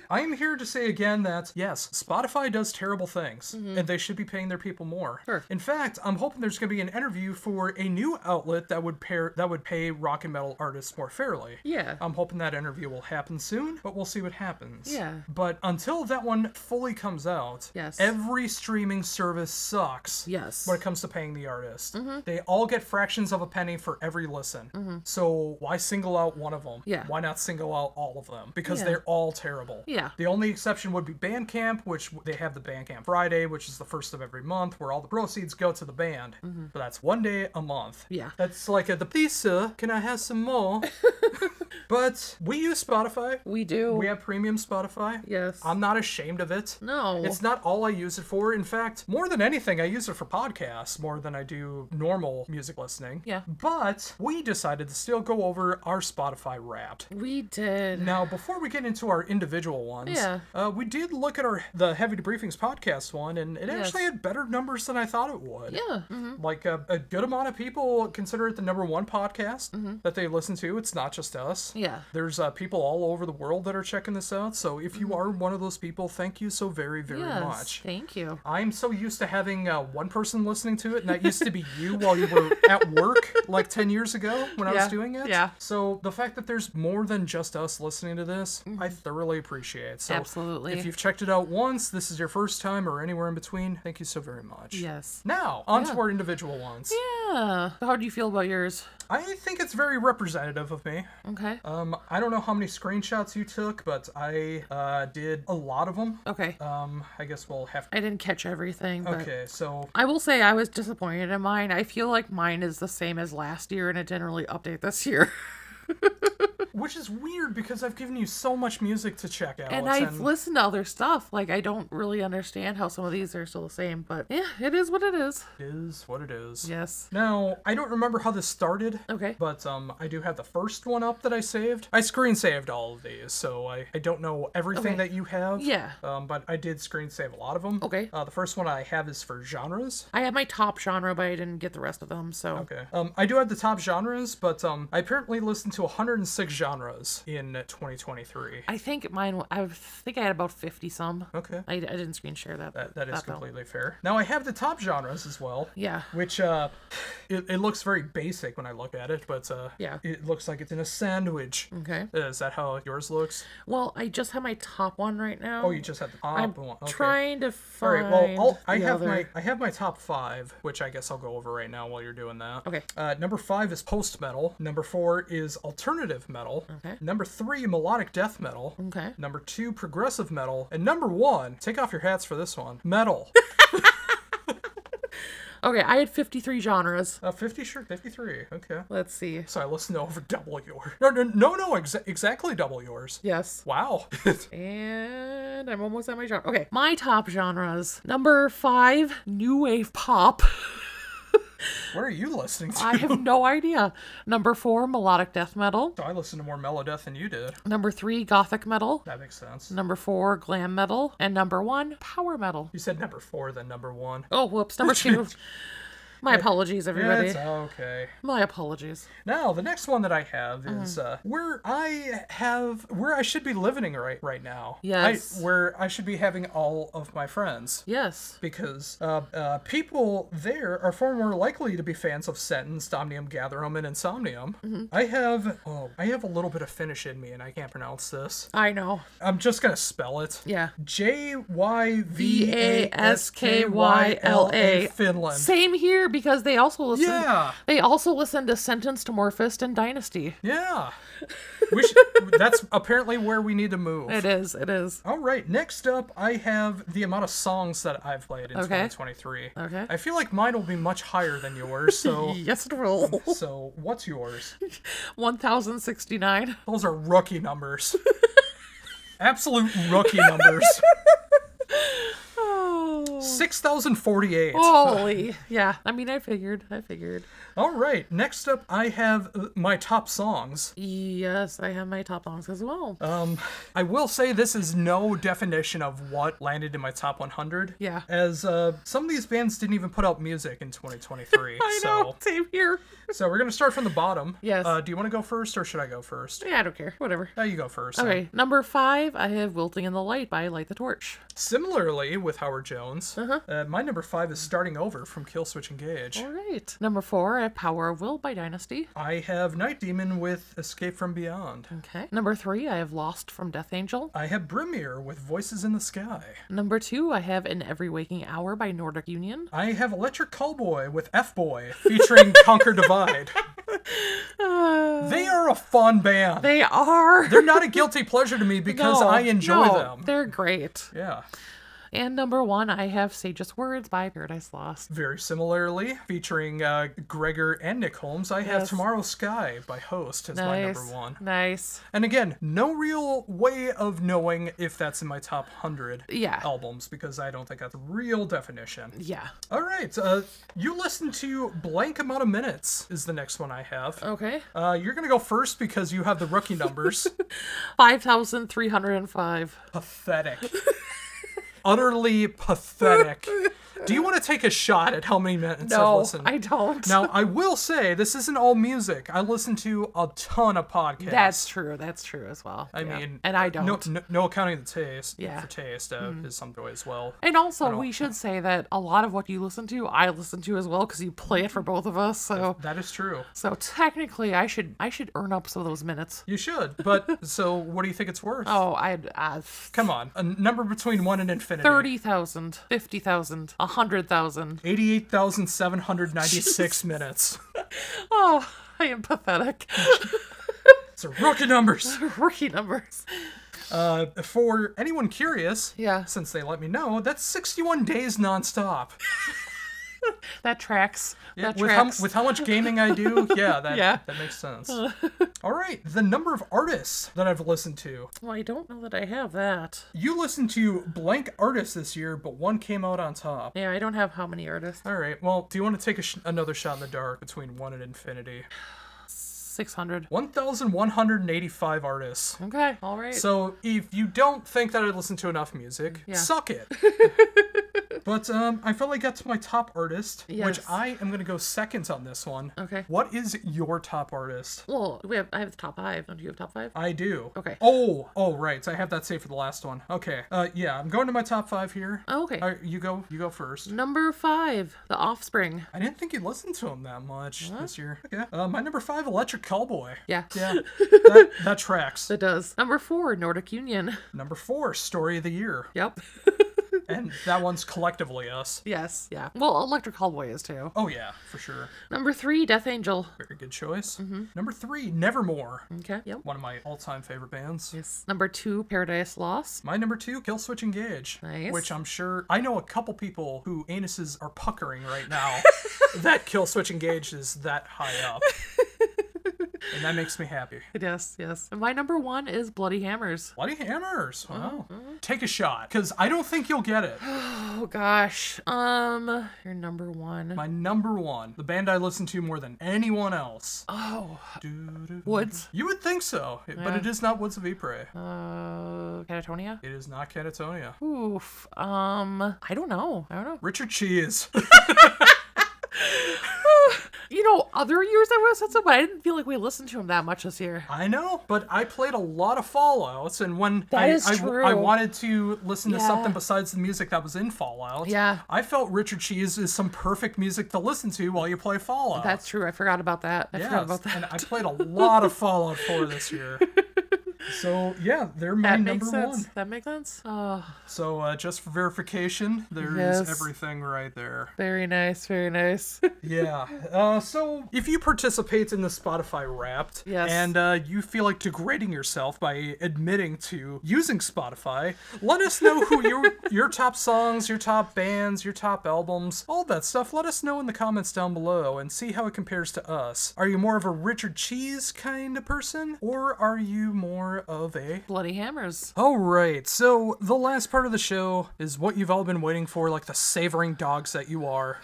I am here to say again that, yes, Spotify does terrible things, and they should be paying their people more. Sure. In fact, I'm hoping there's going to be an interview for a new outlet that would pay rock and metal artists more fairly. Yeah. I'm hoping that interview will happen soon, but we'll see what happens. Yeah. But until that one fully comes out, every streaming service sucks when it comes to paying the artist. They all get fractions of a penny for every listen. So why single out one of them? Why not single out all of them? Because they're all terrible. The only exception would be Bandcamp, which they have the Bandcamp Friday, which is the first of every month, where all the proceeds go to the band. But that's one day a month. That's like the pizza. Can I have some more? But we use Spotify. We do. We have premium Spotify. Yes. I'm not ashamed of it. No. It's not all I use it for. In fact, more than anything, I use it for podcasts more than I do normal music listening. Yeah. But we decided to still go over our Spotify Wrapped. We did. Now, before we get into our individual ones. Yeah. We did look at the Heavy Debriefings podcast one, and it actually had better numbers than I thought it would. Yeah. Like, a good amount of people consider it the #1 podcast that they listen to. It's not just us. Yeah. There's people all over the world that are checking this out, so if you are one of those people, thank you so very, very much. Thank you. I'm so used to having one person listening to it, and that used to be you while you were at work like 10 years ago when I was doing it. Yeah. So the fact that there's more than just us listening to this, I thoroughly appreciate. So Absolutely. if you've checked it out once, this is your first time, or anywhere in between, thank you so very much. Yes. Now, on to our individual ones. Yeah. How do you feel about yours? I think it's very representative of me. Okay. I don't know how many screenshots you took, but I did a lot of them. Okay. I guess we'll have to... I didn't catch everything, but Okay, so... I will say I was disappointed in mine. I feel like mine is the same as last year, and it didn't really update this year. Which is weird because I've given you so much music to check out. And I've listened to other stuff. Like, I don't really understand how some of these are still the same. But yeah, it is what it is. It is what it is. Yes. Now, I don't remember how this started. Okay. But I do have the first one up that I saved. I screen saved all of these, so I don't know everything that you have. Yeah. But I did screen save a lot of them. Okay. The first one I have is for genres. I have my top genre, but I didn't get the rest of them, so... Okay. I do have the top genres, but I apparently listened to 106 genres in 2023. I think mine... I think I had about 50 some. Okay. I didn't screen share that. That is completely fair. Now I have the top genres as well. Yeah. Which it looks very basic when I look at it, but yeah, it looks like it's in a sandwich. Okay. Is that how yours looks? Well, I just have my top one right now. Oh, you just have the top one. Okay. Trying to find. All right. Well, I other... have my top 5, which I guess I'll go over right now while you're doing that. Okay. Number 5 is post metal. Number 4 is alternative metal. Okay. Number 3, melodic death metal. Okay. Number 2, progressive metal. And number 1, take off your hats for this one, metal. Okay, I had 53 genres. 53. Okay. Let's see. So I listened to over double yours. No, exactly double yours. Yes. Wow. And I'm almost at my genre. Okay, my top genres. Number 5, new wave pop. What are you listening to? I have no idea. Number 4, melodic death metal. So I listened to more mellow death than you did. Number 3, gothic metal. That makes sense. Number 4, glam metal. And number 1, power metal. You said number 4, then number 1. Oh, whoops. Number 2. My apologies, everybody. It's okay. My apologies. Now, the next one that I have is where I should be living right now. Yes. Where I should be having all of my friends. Yes. Because people there are far more likely to be fans of Sentence, Omnium Gatherum, and Insomnium. Mm-hmm. I have a little bit of Finnish in me, and I can't pronounce this. I know. I'm just gonna spell it. Yeah. JYVASKYLA, Finland. Same here, because they also listen. Yeah. They also listen to Sentence, to Morphist, and Dynasty. Yeah. That's apparently where we need to move. It is. All right, next up, I have the amount of songs that I've played in 2023. Okay. I feel like mine will be much higher than yours, so... Yes, it will. So, what's yours? 1,069. Those are rookie numbers. Absolute rookie numbers. 6,048. Holy. Yeah. I mean, I figured. All right. Next up, I have my top songs. Yes, I have my top songs as well. I will say this is no definition of what landed in my top 100. Yeah. As some of these bands didn't even put out music in 2023. I know. Same here. So we're going to start from the bottom. Yes. Do you want to go first or should I go first? Yeah, I don't care. Whatever. You go first. Okay. Number 5, I have Wilting in the Light by Light the Torch. Similarly with Howard Jones, my number 5 is Starting Over from Killswitch Engage. All right. Number 4, I have Power of Will by Dynasty. I have Night Demon with Escape from Beyond. Okay. Number 3, I have Lost from Death Angel. I have Brimir with Voices in the Sky. Number 2, I have In Every Waking Hour by Nordic Union. I have Electric Callboy with F-Boy featuring Conquer Divide. They are a fun band. They are. They're not a guilty pleasure to me because I enjoy them. They're great. Yeah. And number 1, I have Sage's Words by Paradise Lost. Very similarly, featuring Gregor and Nick Holmes, I have Yes. Tomorrow's Sky by Host as my number 1. Nice. And again, no real way of knowing if that's in my top 100 Yeah. albums, because I don't think that's a real definition. Yeah. All right, you listen to Blank Amount of Minutes is the next one I have. Okay. You're going to go first because you have the rookie numbers. 5,305. Pathetic. Utterly pathetic. Do you want to take a shot at how many minutes I've No, listened? I don't. Now, I will say, this isn't all music. I listen to a ton of podcasts. That's true. That's true as well. I Yeah. mean, and I don't. no accounting the taste. Yeah. For taste is some joy as well. And also, we should say that a lot of what you listen to, I listen to as well, because you play it for both of us. So, That is true. technically, I should earn up some of those minutes. You should. But, so what do you think it's worth? Oh, I'd Come on. A number between 1 and infinity. 30,000, 50,000, 100,000. 88,796 minutes. Oh, I am pathetic. So rookie numbers. Rookie numbers. For anyone curious, Yeah. since they let me know, that's 61 days nonstop. That tracks. That with tracks. how much gaming I do, that Yeah. that makes sense. All right, the number of artists that I've listened to. Well, I don't know that I have that. You listened to blank artists this year, but one came out on top. Yeah, I don't have how many artists. All right, well, do you want to take another shot in the dark between 1 and infinity? 600. 1,185 artists. Okay, all right. So if you don't think that I listen to enough music, Yeah. suck it. But I finally got to my top artist, which Yes. I am going to go second on this one. Okay. What is your top artist? Well, I have the top 5. Don't you have top 5? I do. Okay. Oh, right. I have that saved for the last one. Okay. Yeah, I'm going to my top 5 here. Oh, okay. All right, you go first. Number 5, The Offspring. I didn't think you listened to him that much this year. Okay. My number 5, Electric Cowboy. Yeah. Yeah, that tracks. It does. Number 4, Nordic Union. Number 4, Story of the Year. Yep. And that one's collectively us. Yes. Yeah. Well, Electric Callboy is too. Oh, yeah, for sure. Number 3, Death Angel. Very good choice. Number 3, Nevermore. Okay. Yep. One of my all-time favorite bands. Yes. Number 2, Paradise Lost. My number 2, Killswitch Engage. Nice. Which I'm sure, I know a couple people who anuses are puckering right now that Killswitch Engage is that high up. And that makes me happy. Yes, yes. And my number 1 is Bloody Hammers. Bloody Hammers. Wow. Take a shot, because I don't think you'll get it. Oh gosh. Your number 1. My number 1, the band I listen to more than anyone else. Oh. Doo-doo. Woods. You would think so, but Yeah. it is not Woods of Ypres. Catatonia? It is not Catatonia. Oof. I don't know. Richard Cheese. You know, other years I was listening, but I didn't feel like we listened to him that much this year. I know, but I played a lot of Fallouts, and when That is true. I wanted to listen to Yeah. something besides the music that was in Fallout, Yeah. I felt Richard Cheese is some perfect music to listen to while you play Fallout. That's true. I forgot about that. I forgot about that. And I played a lot of Fallout 4 this year. So, yeah, they're my That number makes sense. 1. That makes sense. Oh, So, just for verification, there's Yes. everything right there. very nice. Very nice. Yeah. So if you participate in the Spotify Wrapped, Yes. and you feel like degrading yourself by admitting to using Spotify, let us know who your top songs, your top bands, your top albums, all that stuff. Let us know in the comments down below and see how it compares to us. Are you more of a Richard Cheese kind of person, or are you more of a... Bloody Hammers. Alright, so the last part of the show is what you've all been waiting for, like the savoring dogs that you are.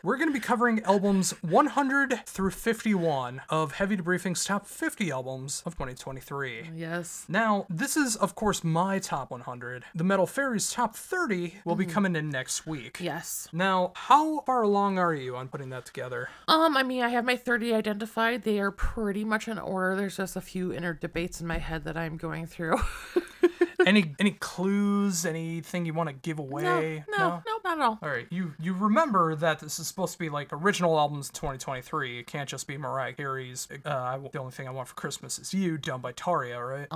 We're going to be covering albums 100 through 51 of Heavy Debriefings' top 50 albums of 2023. Yes. Now, this is, of course, my top 100. The Metal Farie's top 30 will be coming in next week. Yes. Now, how far along are you on putting that together? I mean, I have my 30 identified. They are pretty much in order. There's just a few inner debates in my head that I'm going through. Any clues? Anything you want to give away? No, not Not at all. All right, you remember that this is supposed to be like original albums 2023. It can't just be Mariah Carey's The Only Thing I Want for Christmas Is You, done by Taria, right?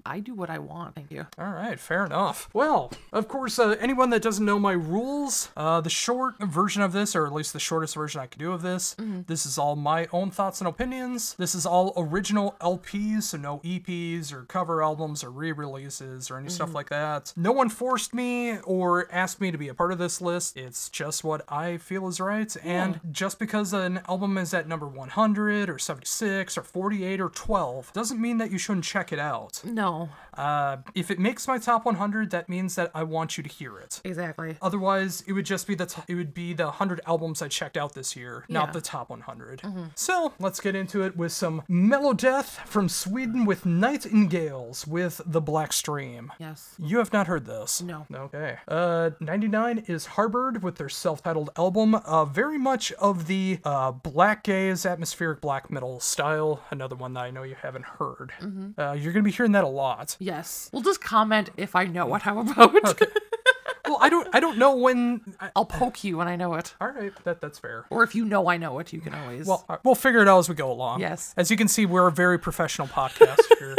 I do what I want, thank you. All right, fair enough. Well, of course, anyone that doesn't know my rules, the short version of this, or at least the shortest version I can do of this, this is all my own thoughts and opinions. This is all original LPs, so no EPs or cover albums or re-releases or any stuff like that. No one forced me or asked me to be a part of this list. It's just what I feel is right. And just because an album is at number 100 or 76 or 48 or 12 doesn't mean that you shouldn't check it out. No. If it makes my top 100, that means that I want you to hear it. Exactly. Otherwise, it would just be the 100 albums I checked out this year, not the top 100. So let's get into it with some mellow death from Sweden with Nightingales with The Black Stream. Yes. You have not heard this. No. Okay. 99 is Harbored with their self-titled album. Very much of the black gaze, atmospheric black metal style. Another one that I know you haven't heard. You're going to be hearing that a lot. Yes. We'll just comment if I know what I'm about. Okay. Well, I don't know when... I'll poke you when I know it. All right, that's fair. Or if you know I know it, you can always... Well, we'll figure it out as we go along. Yes. As you can see, we're a very professional podcast here.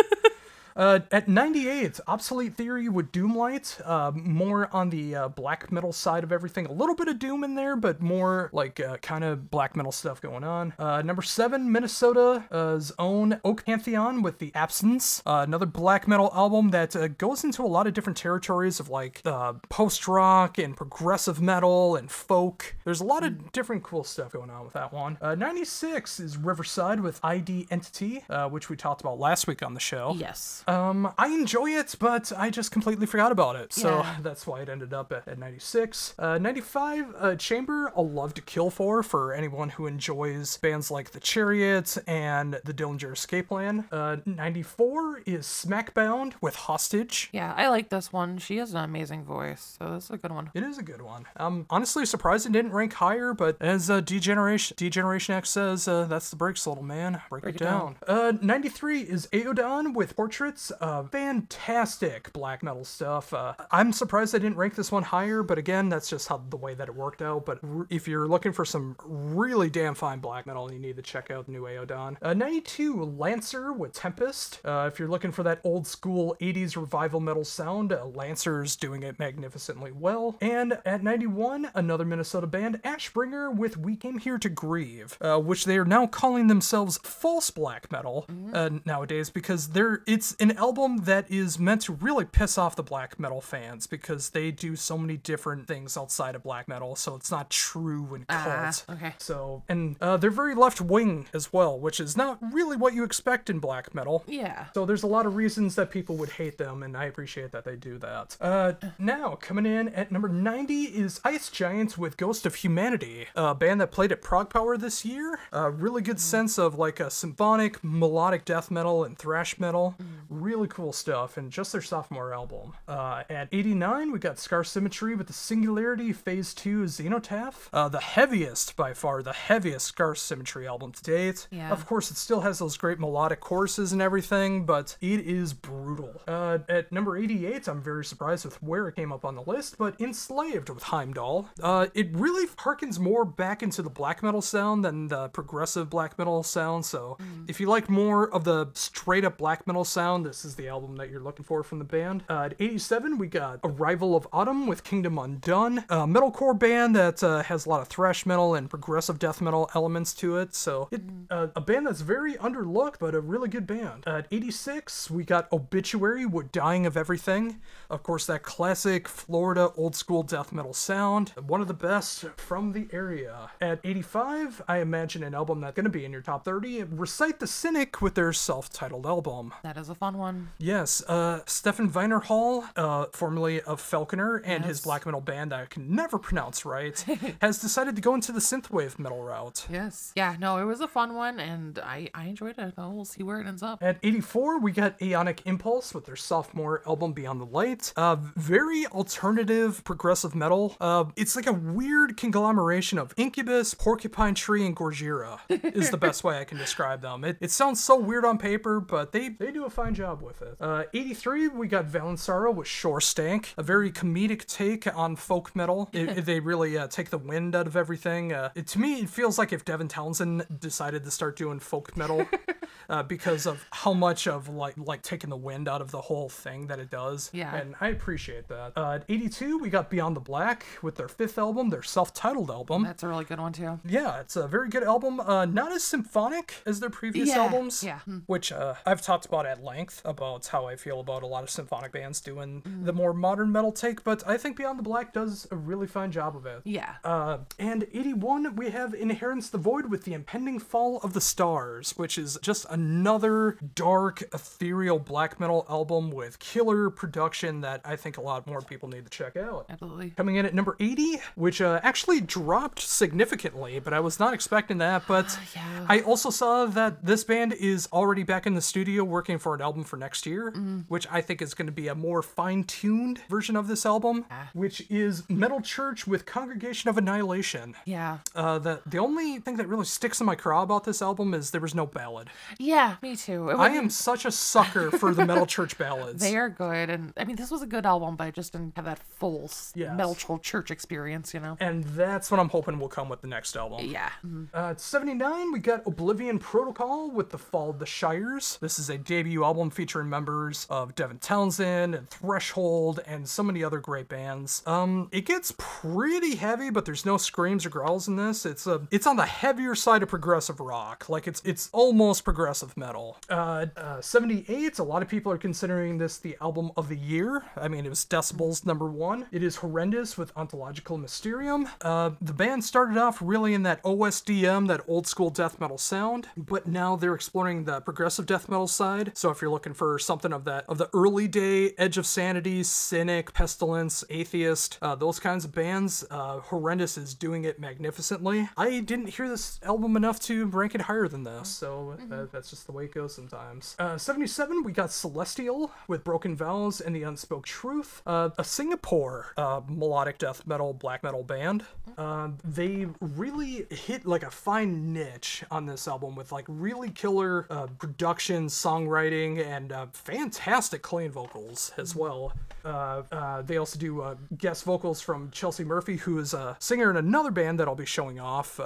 At 98, Obsolete Theory with Doomlight, more on the black metal side of everything. A little bit of Doom in there, but more like kind of black metal stuff going on. Number 7, Minnesota's own Oak Pantheon with The Absence, another black metal album that goes into a lot of different territories of like post-rock and progressive metal and folk. There's a lot of different cool stuff going on with that one. 96 is Riverside with ID Entity, which we talked about last week on the show. Yes. I enjoy it, but I just completely forgot about it. So Yeah. that's why it ended up at 96. 95, Chamber, A Love to Kill for anyone who enjoys bands like The Chariots and the Dillinger Escape Plan. 94 is Smackbound with Hostage. Yeah, I like this one. She has an amazing voice, so that's a good one. It is a good one. I'm honestly surprised it didn't rank higher, but as Degeneration X says, that's the breaks, little man. Break it down. 93 is Aeodon with Portraits. Fantastic black metal stuff. I'm surprised I didn't rank this one higher, but again, that's just the way that it worked out. But if you're looking for some really damn fine black metal, you need to check out the new Aeodon. 92, Lancer with Tempest. If you're looking for that old school 80s revival metal sound, Lancer's doing it magnificently well. And at 91, another Minnesota band, Ashbringer with We Came Here to Grieve, which they are now calling themselves false black metal nowadays, because it's an album that is meant to really piss off the black metal fans, because they do so many different things outside of black metal, so it's not true and cult. Okay. So, and they're very left-wing as well, which is not really what you expect in black metal. Yeah. So there's a lot of reasons that people would hate them, and I appreciate that they do that. Now, coming in at number 90 is Ice Giants with Ghost of Humanity, a band that played at Prog Power this year. A really good sense of like a symphonic, melodic death metal and thrash metal. Really cool stuff, and just their sophomore album. At 89, we got Scar Symmetry with the Singularity Phase 2 Xenotaph. By far the heaviest Scar Symmetry album to date. Yeah. Of course, it still has those great melodic choruses and everything, but it is brutal. At number 88, I'm very surprised with where it came up on the list, but Enslaved with Heimdall. It really harkens more back into the black metal sound than the progressive black metal sound, so if you like more of the straight up black metal sound, this is the album that you're looking for from the band. At 87, we got Arrival of Autumn with Kingdom Undone, a metalcore band that has a lot of thrash metal and progressive death metal elements to it, so a band that's very underlooked, but a really good band. At 86, we got Obituary with Dying of Everything. Of course, that classic Florida old school death metal sound, one of the best from the area. At 85, I imagine an album that's going to be in your top 30, Recite the Cynic with their self-titled album. That is a fun one. Yes, Stefan Weinerhall, formerly of Falconer, and his black metal band that I can never pronounce right, has decided to go into the synthwave metal route. Yes. Yeah, no, it was a fun one, and I enjoyed it. We'll see where it ends up. At 84, we got Aeonic Impulse with their sophomore album Beyond the Light. Very alternative progressive metal. It's like a weird conglomeration of Incubus, Porcupine Tree, and Gorgira is the best way I can describe them. It sounds so weird on paper, but they do a fine job job with it. 83, we got Valensara with Shore Stank, a very comedic take on folk metal. They really take the wind out of everything. To me, it feels like if Devin Townsend decided to start doing folk metal because of how much of like taking the wind out of the whole thing that it does. Yeah. And I appreciate that. At 82, we got Beyond the Black with their 5th album, their self-titled album. That's a really good one too. Yeah, it's a very good album. Not as symphonic as their previous albums, which I've talked about at length about how I feel about a lot of symphonic bands doing the more modern metal take, but I think Beyond the Black does a really fine job of it. Yeah. And 81, we have Inherence the Void with The Impending Fall of the Stars, which is just another dark, ethereal black metal album with killer production that I think a lot more people need to check out. Absolutely. Coming in at number 80, which actually dropped significantly, but I was not expecting that. But I also saw that this band is already back in the studio working for an album for next year, which I think is going to be a more fine-tuned version of this album, which is Metal Church with Congregation of Annihilation. Yeah. The only thing that really sticks in my craw about this album is there was no ballad. Yeah, me too. I am such a sucker for the Metal Church ballads. They are good, and I mean, this was a good album, but I just didn't have that full Metal Church experience, you know? And that's what I'm hoping will come with the next album. Yeah. At 79, we got Oblivion Protocol with The Fall of the Shires. This is a debut album featuring members of Devin Townsend and Threshold and so many other great bands. It gets pretty heavy, but there's no screams or growls in this. It's on the heavier side of progressive rock. Like it's almost progressive metal. 78, a lot of people are considering this the album of the year. I mean, it was Decibel's #1. It is horrendous with Ontological Mysterium. The band started off really in that OSDM, that old school death metal sound, but now they're exploring the progressive death metal side. So if you're looking for something of the early day Edge of Sanity, Cynic, Pestilence, Atheist, those kinds of bands, Horrendous is doing it magnificently. I didn't hear this album enough to rank it higher than this, so that's just the way it goes sometimes. 77, we got Celestial with Broken Vows and the Unspoke Truth, a Singapore melodic death metal, black metal band. They really hit like a fine niche on this album with like really killer production, songwriting, and fantastic clean vocals as well. They also do guest vocals from Chelsea Murphy, who is a singer in another band that I'll be showing off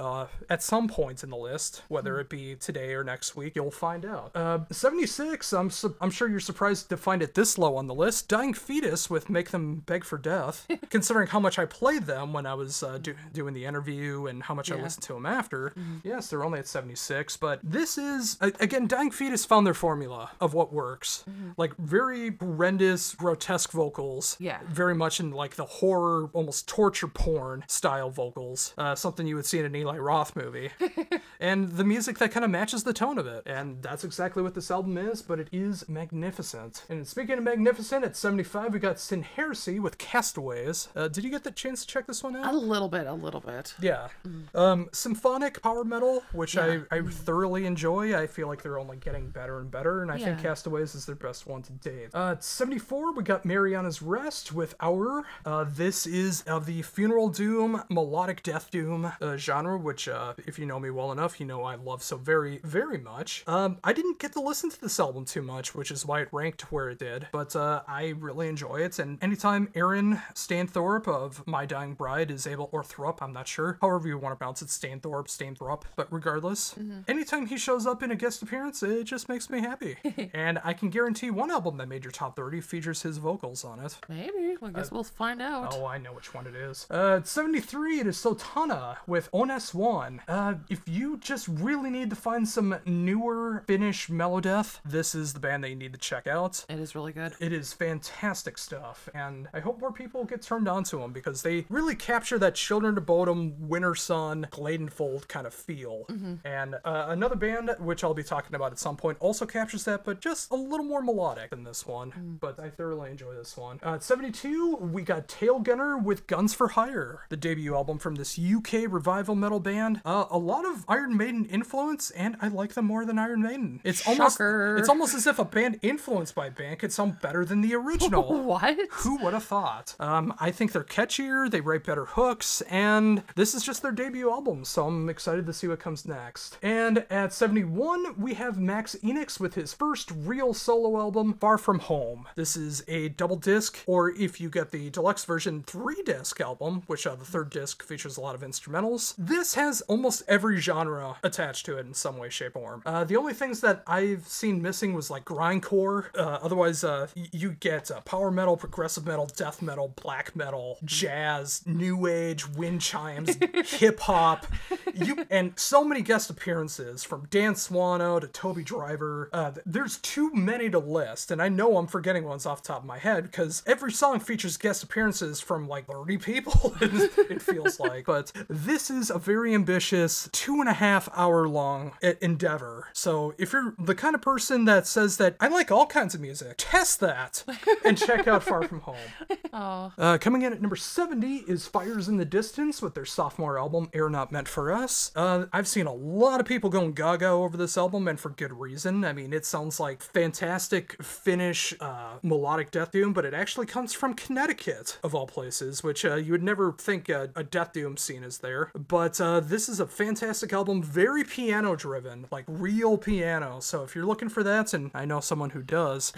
at some point in the list, whether it be today or next week. You'll find out. 76, I'm sure you're surprised to find it this low on the list. Dying Fetus with Make Them Beg for Death, considering how much I played them when I was doing the interview and how much I listened to them after. Yes, they're only at 76, but this is, again, Dying Fetus found their formula of what works. Like very horrendous, grotesque vocals. Yeah. Very much in like the horror, almost torture porn style vocals. Something you would see in an Eli Roth movie. And the music that kind of matches the tone of it. And that's exactly what this album is, but it is magnificent. And speaking of magnificent, at 75, we got Sin Heresy with Castaways. Did you get the chance to check this one out? A little bit. Yeah. Symphonic power metal, which I thoroughly enjoy. I feel like they're only getting better and better, and I think Castaways is their best one to date. At 74, we got Mariana's Rest with Hour. This is of the funeral doom, melodic death doom genre, which if you know me well enough, you know I love so very, very much. I didn't get to listen to this album too much, which is why it ranked where it did, but I really enjoy it, and anytime Aaron Stanthorpe of My Dying Bride is able, or Thrupp, I'm not sure, however you want to pronounce it, Stanthorpe, but regardless, anytime he shows up in a guest appearance, it just makes me happy. And I can guarantee one album that made your top 30 features his vocals on it. Maybe. I guess we'll find out. Oh, I know which one it is. 73, it is Sotana with Ones1. If you just really need to find some newer Finnish melodeath, this is the band that you need to check out. It is really good. It is fantastic stuff, and I hope more people get turned on to them because they really capture that Children of Bodom, Winter Sun, Gladenfold kind of feel. And another band, which I'll be talking about at some point, also captures that, but just a little more melodic than this one. But I thoroughly enjoy this one. At 72, we got Tailgunner with Guns for Hire, the debut album from this UK revival metal band. A lot of Iron Maiden influence, and I like them more than Iron Maiden. It's almost as if a band influenced by a band could sound better than the original. What? Who would have thought? I think they're catchier, they write better hooks, and this is just their debut album, so I'm excited to see what comes next. And at 71, we have Max Enix with his first real solo album, Far From Home. This is a double disc, or if you get the deluxe version, 3-disc album, which the third disc features a lot of instrumentals. This has almost every genre attached to it in some way, shape, or form. The only things that I've seen missing was like grindcore. Otherwise, you get power metal, progressive metal, death metal, black metal, jazz, new age, wind chimes, hip hop, and so many guest appearances from Dan Swano to Toby Driver. There's too many to list, and I know I'm forgetting ones off the top of my head because every song features guest appearances from like 30 people. It feels like, but this is a very ambitious 2.5 hour long endeavor. So if you're the kind of person that says that I like all kinds of music, test that and check out Far From Home. Coming in at number 70 is Fires in the Distance with their sophomore album, Air Not Meant For Us. I've seen a lot of people going gaga over this album, and for good reason. I mean, it sounds like fantastic Finnish melodic death doom, but it actually comes from Connecticut, of all places, which you would never think a death doom scene is there. But this is a fantastic album, very piano driven, like real piano. So if you're looking for that, and I know someone who does,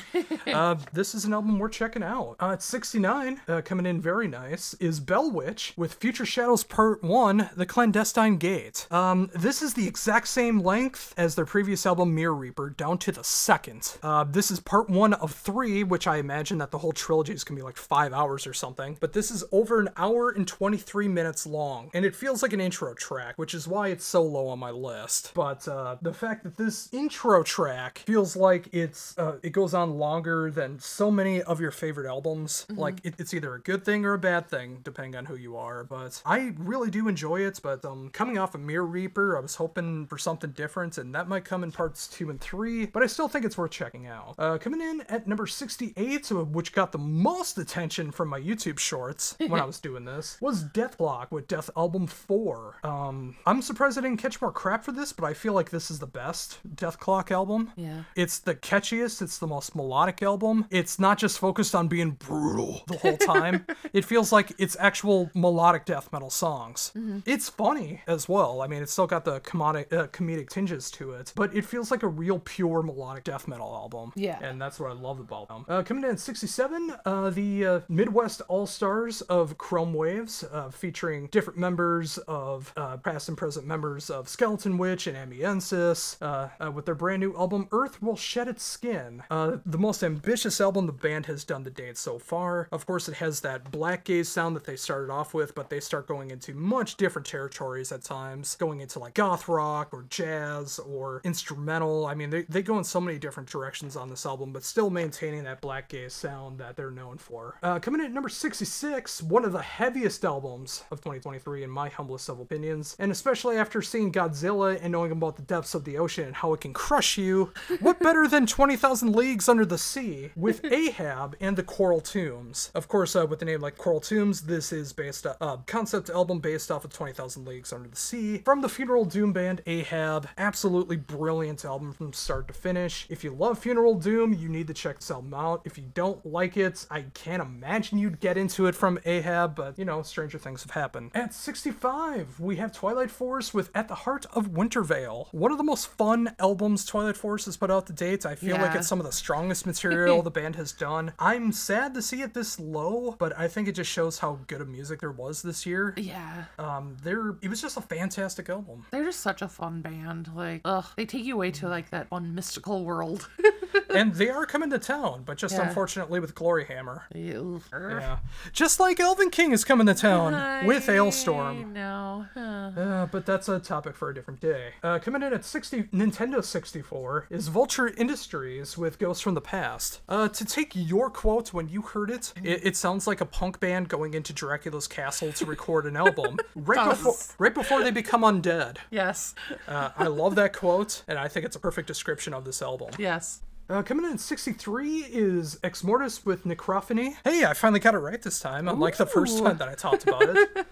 this is an album worth checking out. At 69, coming in very nice, is Bell Witch with Future Shadows Part 1, The Clandestine Gate. This is the exact same length as their previous album, Mirror Reaper, down to the second. This is part 1 of 3, which I imagine that the whole trilogy is gonna be like 5 hours or something, but this is over an hour and 23 minutes long, and it feels like an intro track, which is why it's so low on my list. But the fact that this intro track feels like it goes on longer than so many of your favorite albums, like it's either a good thing or a bad thing, depending on who you are, but I really do enjoy it. But coming off of Mirror Reaper, I was hoping for something different, and that might come in parts 2 and 3, but I still think it's worth checking out. Coming in at number 68, which got the most attention from my YouTube shorts when I was doing this, was Death Clock with Death Album 4. I'm surprised I didn't catch more crap for this, but I feel like this is the best Death Clock album. Yeah. It's the catchiest, it's the most melodic album. It's not just focused on being brutal the whole time. It feels like it's actual melodic death metal songs. It's funny as well. I mean, it's still got the comedic tinges to it, but it feels like a real pure melodic death metal album. Yeah. And that's what I love about them. Coming in at 67, the Midwest All-Stars of Chrome Waves, featuring different members of past and present members of Skeleton Witch and Amiensis, with their brand new album Earth Will Shed Its Skin. The most ambitious album the band has done to date so far. Of course, it has that black gaze sound that they started off with, but they start going into much different territories at times, going into like goth rock or jazz or instrumental. I mean, they go in so many different directions on this album, but still maintaining that black gaze sound that they're known for. Coming in at number 66, one of the heaviest albums of 2023 in my humblest of opinions, and especially after seeing Godzilla and knowing about the depths of the ocean and how it can crush you, what better than 20,000 Leagues Under the Sea with Ahab and the Coral Tombs. Of course, with the name like Coral Tombs, this is based concept album based off of 20,000 Leagues Under the Sea from the Funeral Doom band Ahab. Absolutely brilliant album from start to finish. If you love Funeral Doom, you need to check this album out. If you don't like it, I can't imagine you'd get into it from Ahab, but you know, stranger things have happened. At 65, we have Twilight Force with At the Heart of Wintervale. One of the most fun albums Twilight Force has put out to date. I feel like it's some of the strongest material the band has done. I'm sad to see it this low, but I think it just shows how good of music there was this year. Yeah. It was just a fantastic album. They're just such a fun band. Like, they take you away to like that fun mystical world. And they are coming to town, but just unfortunately with Glory Hammer. Ew. Yeah. Just like Elven King is coming to town with Ailstorm. No. But that's a topic for a different day. Coming in at Nintendo 64 is Vulture Industries with Ghosts from the Past. To take your quote when you heard it, it sounds like a punk band going into Dracula's castle to record an album right before they become undead. Yes. I love that quote, and I think it's a perfect description of this album. Yes. Coming in at 63 is Ex Mortis with Necrophony. Hey, I finally got it right this time, unlike the first time that I talked about it.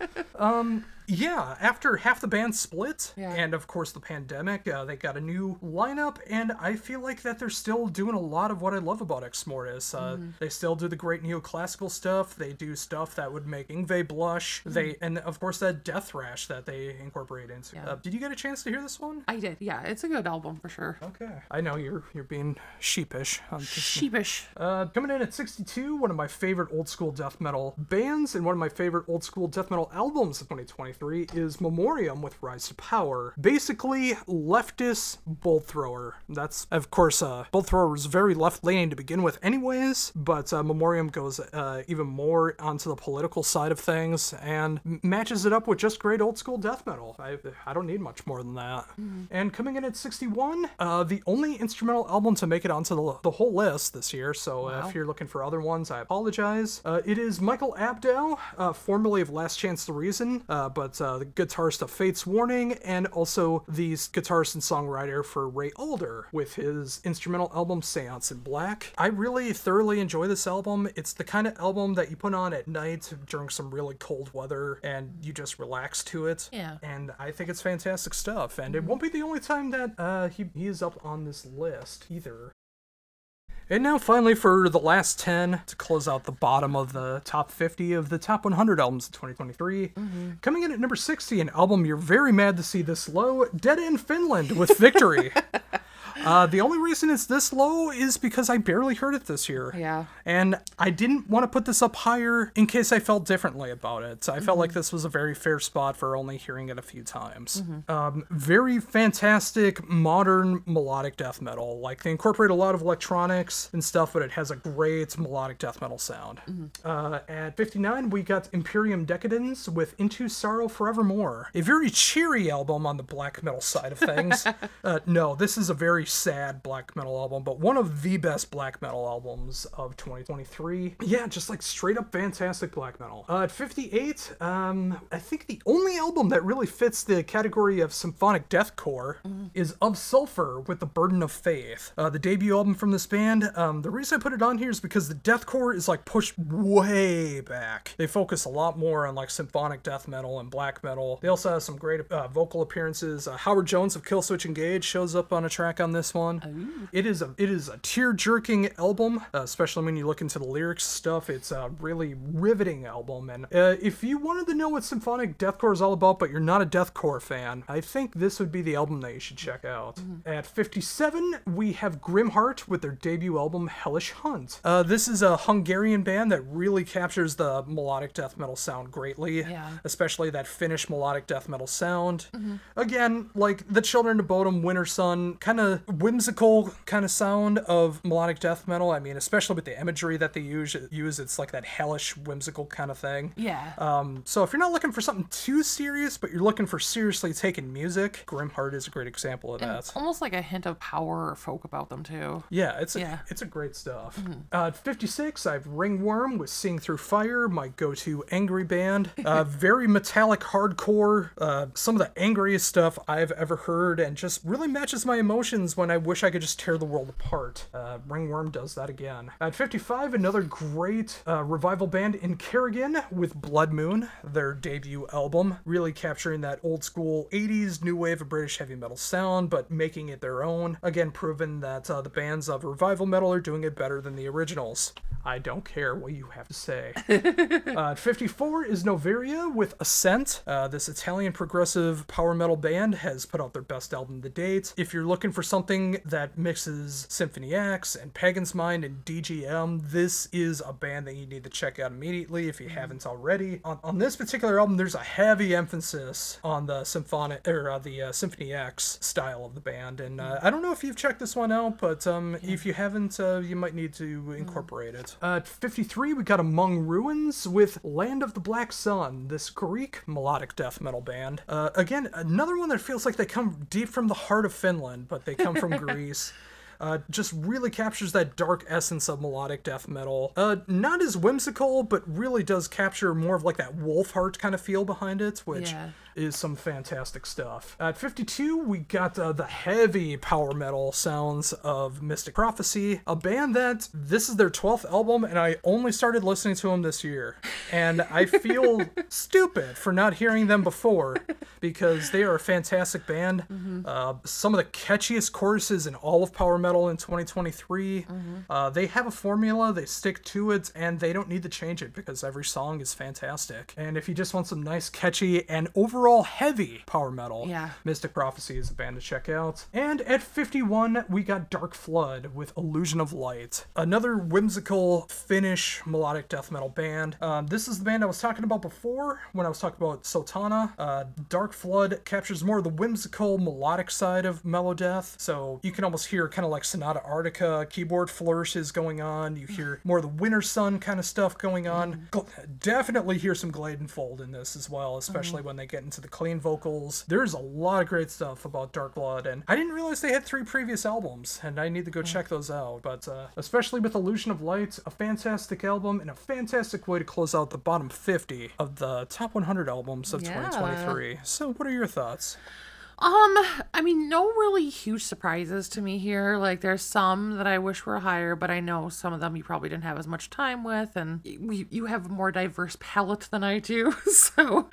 Yeah, after half the band split, Yeah. and of course the pandemic, they got a new lineup, and I feel like that they're still doing a lot of what I love about Ex Mortis. They still do the great neoclassical stuff. They do stuff that would make Yngwie blush. And of course that death thrash that they incorporate into. Yeah. Did you get a chance to hear this one? I did, yeah. It's a good album for sure. Okay. I know you're being sheepish. Sheepish. Coming in at 62, one of my favorite old school death metal bands and one of my favorite old school death metal albums of 2023 is Memoriam with Rise to Power. Basically, leftist bolt thrower. That's, of course, bolt thrower was very left leaning to begin with anyways, but Memoriam goes even more onto the political side of things and matches it up with just great old school death metal. I don't need much more than that. And coming in at 61, the only instrumental album to make it onto the whole list this year, so if you're looking for other ones, I apologize. It is Michael Abdow, formerly of Last Chance the Reason, but the guitarist of Fate's Warning, and also the guitarist and songwriter for Ray Alder with his instrumental album Seance in Black. I really thoroughly enjoy this album. It's the kind of album that you put on at night during some really cold weather and you just relax to it. Yeah. And I think it's fantastic stuff, and it won't be the only time that he is up on this list either. And now finally for the last 10 to close out the bottom of the top 50 of the top 100 albums of 2023. Coming in at number 60, an album you're very mad to see this low, Dead in Finland with Victory. The only reason it's this low is because I barely heard it this year. Yeah. And I didn't want to put this up higher in case I felt differently about it. I felt like this was a very fair spot for only hearing it a few times. Very fantastic modern melodic death metal. Like, they incorporate a lot of electronics and stuff, but it has a great melodic death metal sound. At 59, we got Imperium Decadence with Into Sorrow Forevermore. A very cheery album on the black metal side of things. No, this is a very sad black metal album, but one of the best black metal albums of 2023. Yeah, just like straight up fantastic black metal. At 58, I think the only album that really fits the category of symphonic deathcore is Of Sulfur with The Burden of Faith. The debut album from this band. The reason I put it on here is because the deathcore is like pushed way back. They focus a lot more on like symphonic death metal and black metal. They also have some great vocal appearances. Howard Jones of Killswitch Engage shows up on a track on this one. It is a tear-jerking album, especially when you look into the lyrics stuff. It's a really riveting album, and if you wanted to know what symphonic deathcore is all about, but you're not a deathcore fan, I think this would be the album that you should check out. At 57, we have Grimheart with their debut album Hellish Hunt. This is a Hungarian band that really captures the melodic death metal sound greatly, especially that Finnish melodic death metal sound. Again, like the Children of Bodom, Winter Sun, kind of whimsical kind of sound of melodic death metal. I mean, especially with the imagery that they use, it's like that hellish, whimsical kind of thing. Yeah. So if you're not looking for something too serious, but you're looking for seriously taken music, Grimheart is a great example of that. It's almost like a hint of power or folk about them too. Yeah, it's a great stuff. At 56, I have Ringworm with Seeing Through Fire, my go-to angry band. Very metallic hardcore, some of the angriest stuff I've ever heard, and just really matches my emotions when I wish I could just tear the world apart. Ringworm does that again. At 55, another great revival band in Kerrigan with Blood Moon, their debut album, really capturing that old school 80s new wave of British heavy metal sound, but making it their own. Again, proven that the bands of revival metal are doing it better than the originals. I don't care what you have to say. At 54 is Noveria with Ascent. This Italian progressive power metal band has put out their best album to date. If you're looking for something that mixes Symphony X and Pagan's Mind and DGM, this is a band that you need to check out immediately if you haven't already. On this particular album, there's a heavy emphasis on the symphonic or the Symphony X style of the band, and I don't know if you've checked this one out, but if you haven't, you might need to incorporate it. At 53, we got Among Ruins with Land of the Black Sun, this Greek melodic death metal band. Again, another one that feels like they come deep from the heart of Finland, but they come from Greece. Just really captures that dark essence of melodic death metal. Not as whimsical, but really does capture more of like that Wolfheart kind of feel behind it, which is some fantastic stuff. At 52, we got the heavy power metal sounds of Mystic Prophecy, a band that this is their 12th album, and I only started listening to them this year. And I feel stupid for not hearing them before, because they are a fantastic band. Some of the catchiest choruses in all of power metal in 2023. They have a formula, they stick to it, and they don't need to change it because every song is fantastic. And if you just want some nice, catchy, and overall heavy power metal, Mystic Prophecy is a band to check out. And at 51, we got Dark Flood with Illusion of Light, another whimsical Finnish melodic death metal band. This is the band I was talking about before when I was talking about Sotana. Dark Flood captures more of the whimsical melodic side of melodeath, so you can almost hear kind of like Sonata Arctica keyboard flourishes going on. You hear more of the Winter Sun kind of stuff going on. Definitely hear some Gladenfold in this as well, especially when they get into the clean vocals. There's a lot of great stuff about Dark Blood, and I didn't realize they had 3 previous albums, and I need to go check those out. But especially with Illusion of Light, a fantastic album and a fantastic way to close out the bottom 50 of the top 100 albums of 2023. So what are your thoughts? I mean, no really huge surprises to me here. Like, there's some that I wish were higher, but I know some of them you probably didn't have as much time with, and you have a more diverse palette than I do, so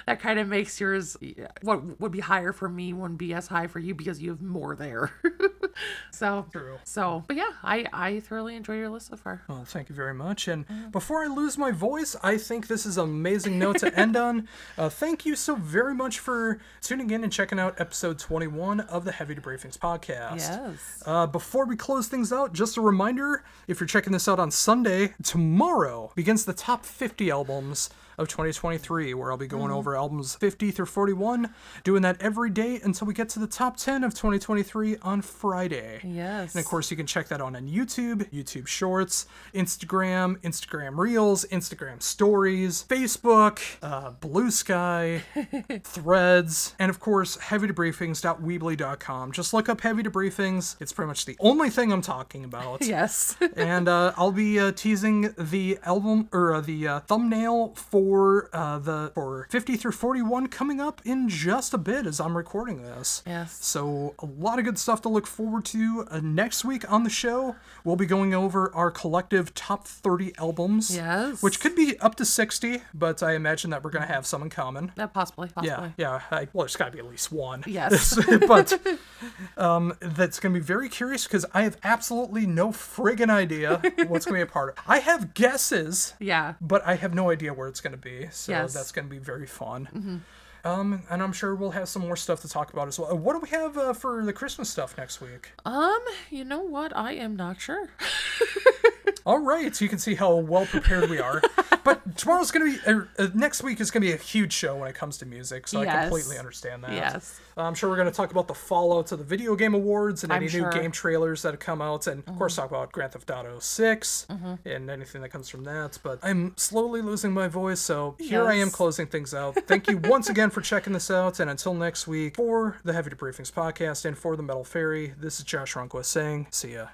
that kind of makes yours, what would be higher for me wouldn't be as high for you because you have more there. So, True. But yeah, I thoroughly enjoy your list so far. Well, thank you very much. And before I lose my voice, I think this is an amazing note to end on. Thank you so very much for tuning in and checking out episode 21 of the Heavy Debriefings podcast. Yes. Before we close things out, just a reminder, if you're checking this out on Sunday, tomorrow begins the top 50 albums of 2023, where I'll be going over albums 50 through 41, doing that every day until we get to the top 10 of 2023 on Friday. Yes. And of course, you can check that out on YouTube, YouTube Shorts, Instagram, Instagram Reels, Instagram Stories, Facebook, Blue Sky, Threads, and of course, heavydebriefings.weebly.com. Just look up Heavy Debriefings. It's pretty much the only thing I'm talking about. Yes. And I'll be teasing the album, or the thumbnail for 50 through 41 coming up in just a bit as I'm recording this. Yes. So a lot of good stuff to look forward to. Next week on the show, we'll be going over our collective top 30 albums. Yes. Which could be up to 60, but I imagine that we're going to have some in common. Possibly. Yeah. Well, there's got to be at least one. Yes. But that's going to be very curious because I have absolutely no friggin' idea what's going to be a part of. I have guesses. Yeah. But I have no idea where it's going to be. So Yes. that's going to be very fun. And I'm sure we'll have some more stuff to talk about as well. What do we have for the Christmas stuff next week? You know what? I am not sure. All right, so you can see how well prepared we are. But tomorrow's going to be, next week is going to be a huge show when it comes to music, so I completely understand that. Yes. I'm sure we're going to talk about the fallout of the Video Game Awards and any new game trailers that have come out, and of course talk about Grand Theft Auto 6 and anything that comes from that. But I'm slowly losing my voice, so here I am closing things out. Thank you once again for checking this out, and until next week, for the Heavy Debriefings podcast and for the Metal Farie, this is Josh Runquist saying, see ya.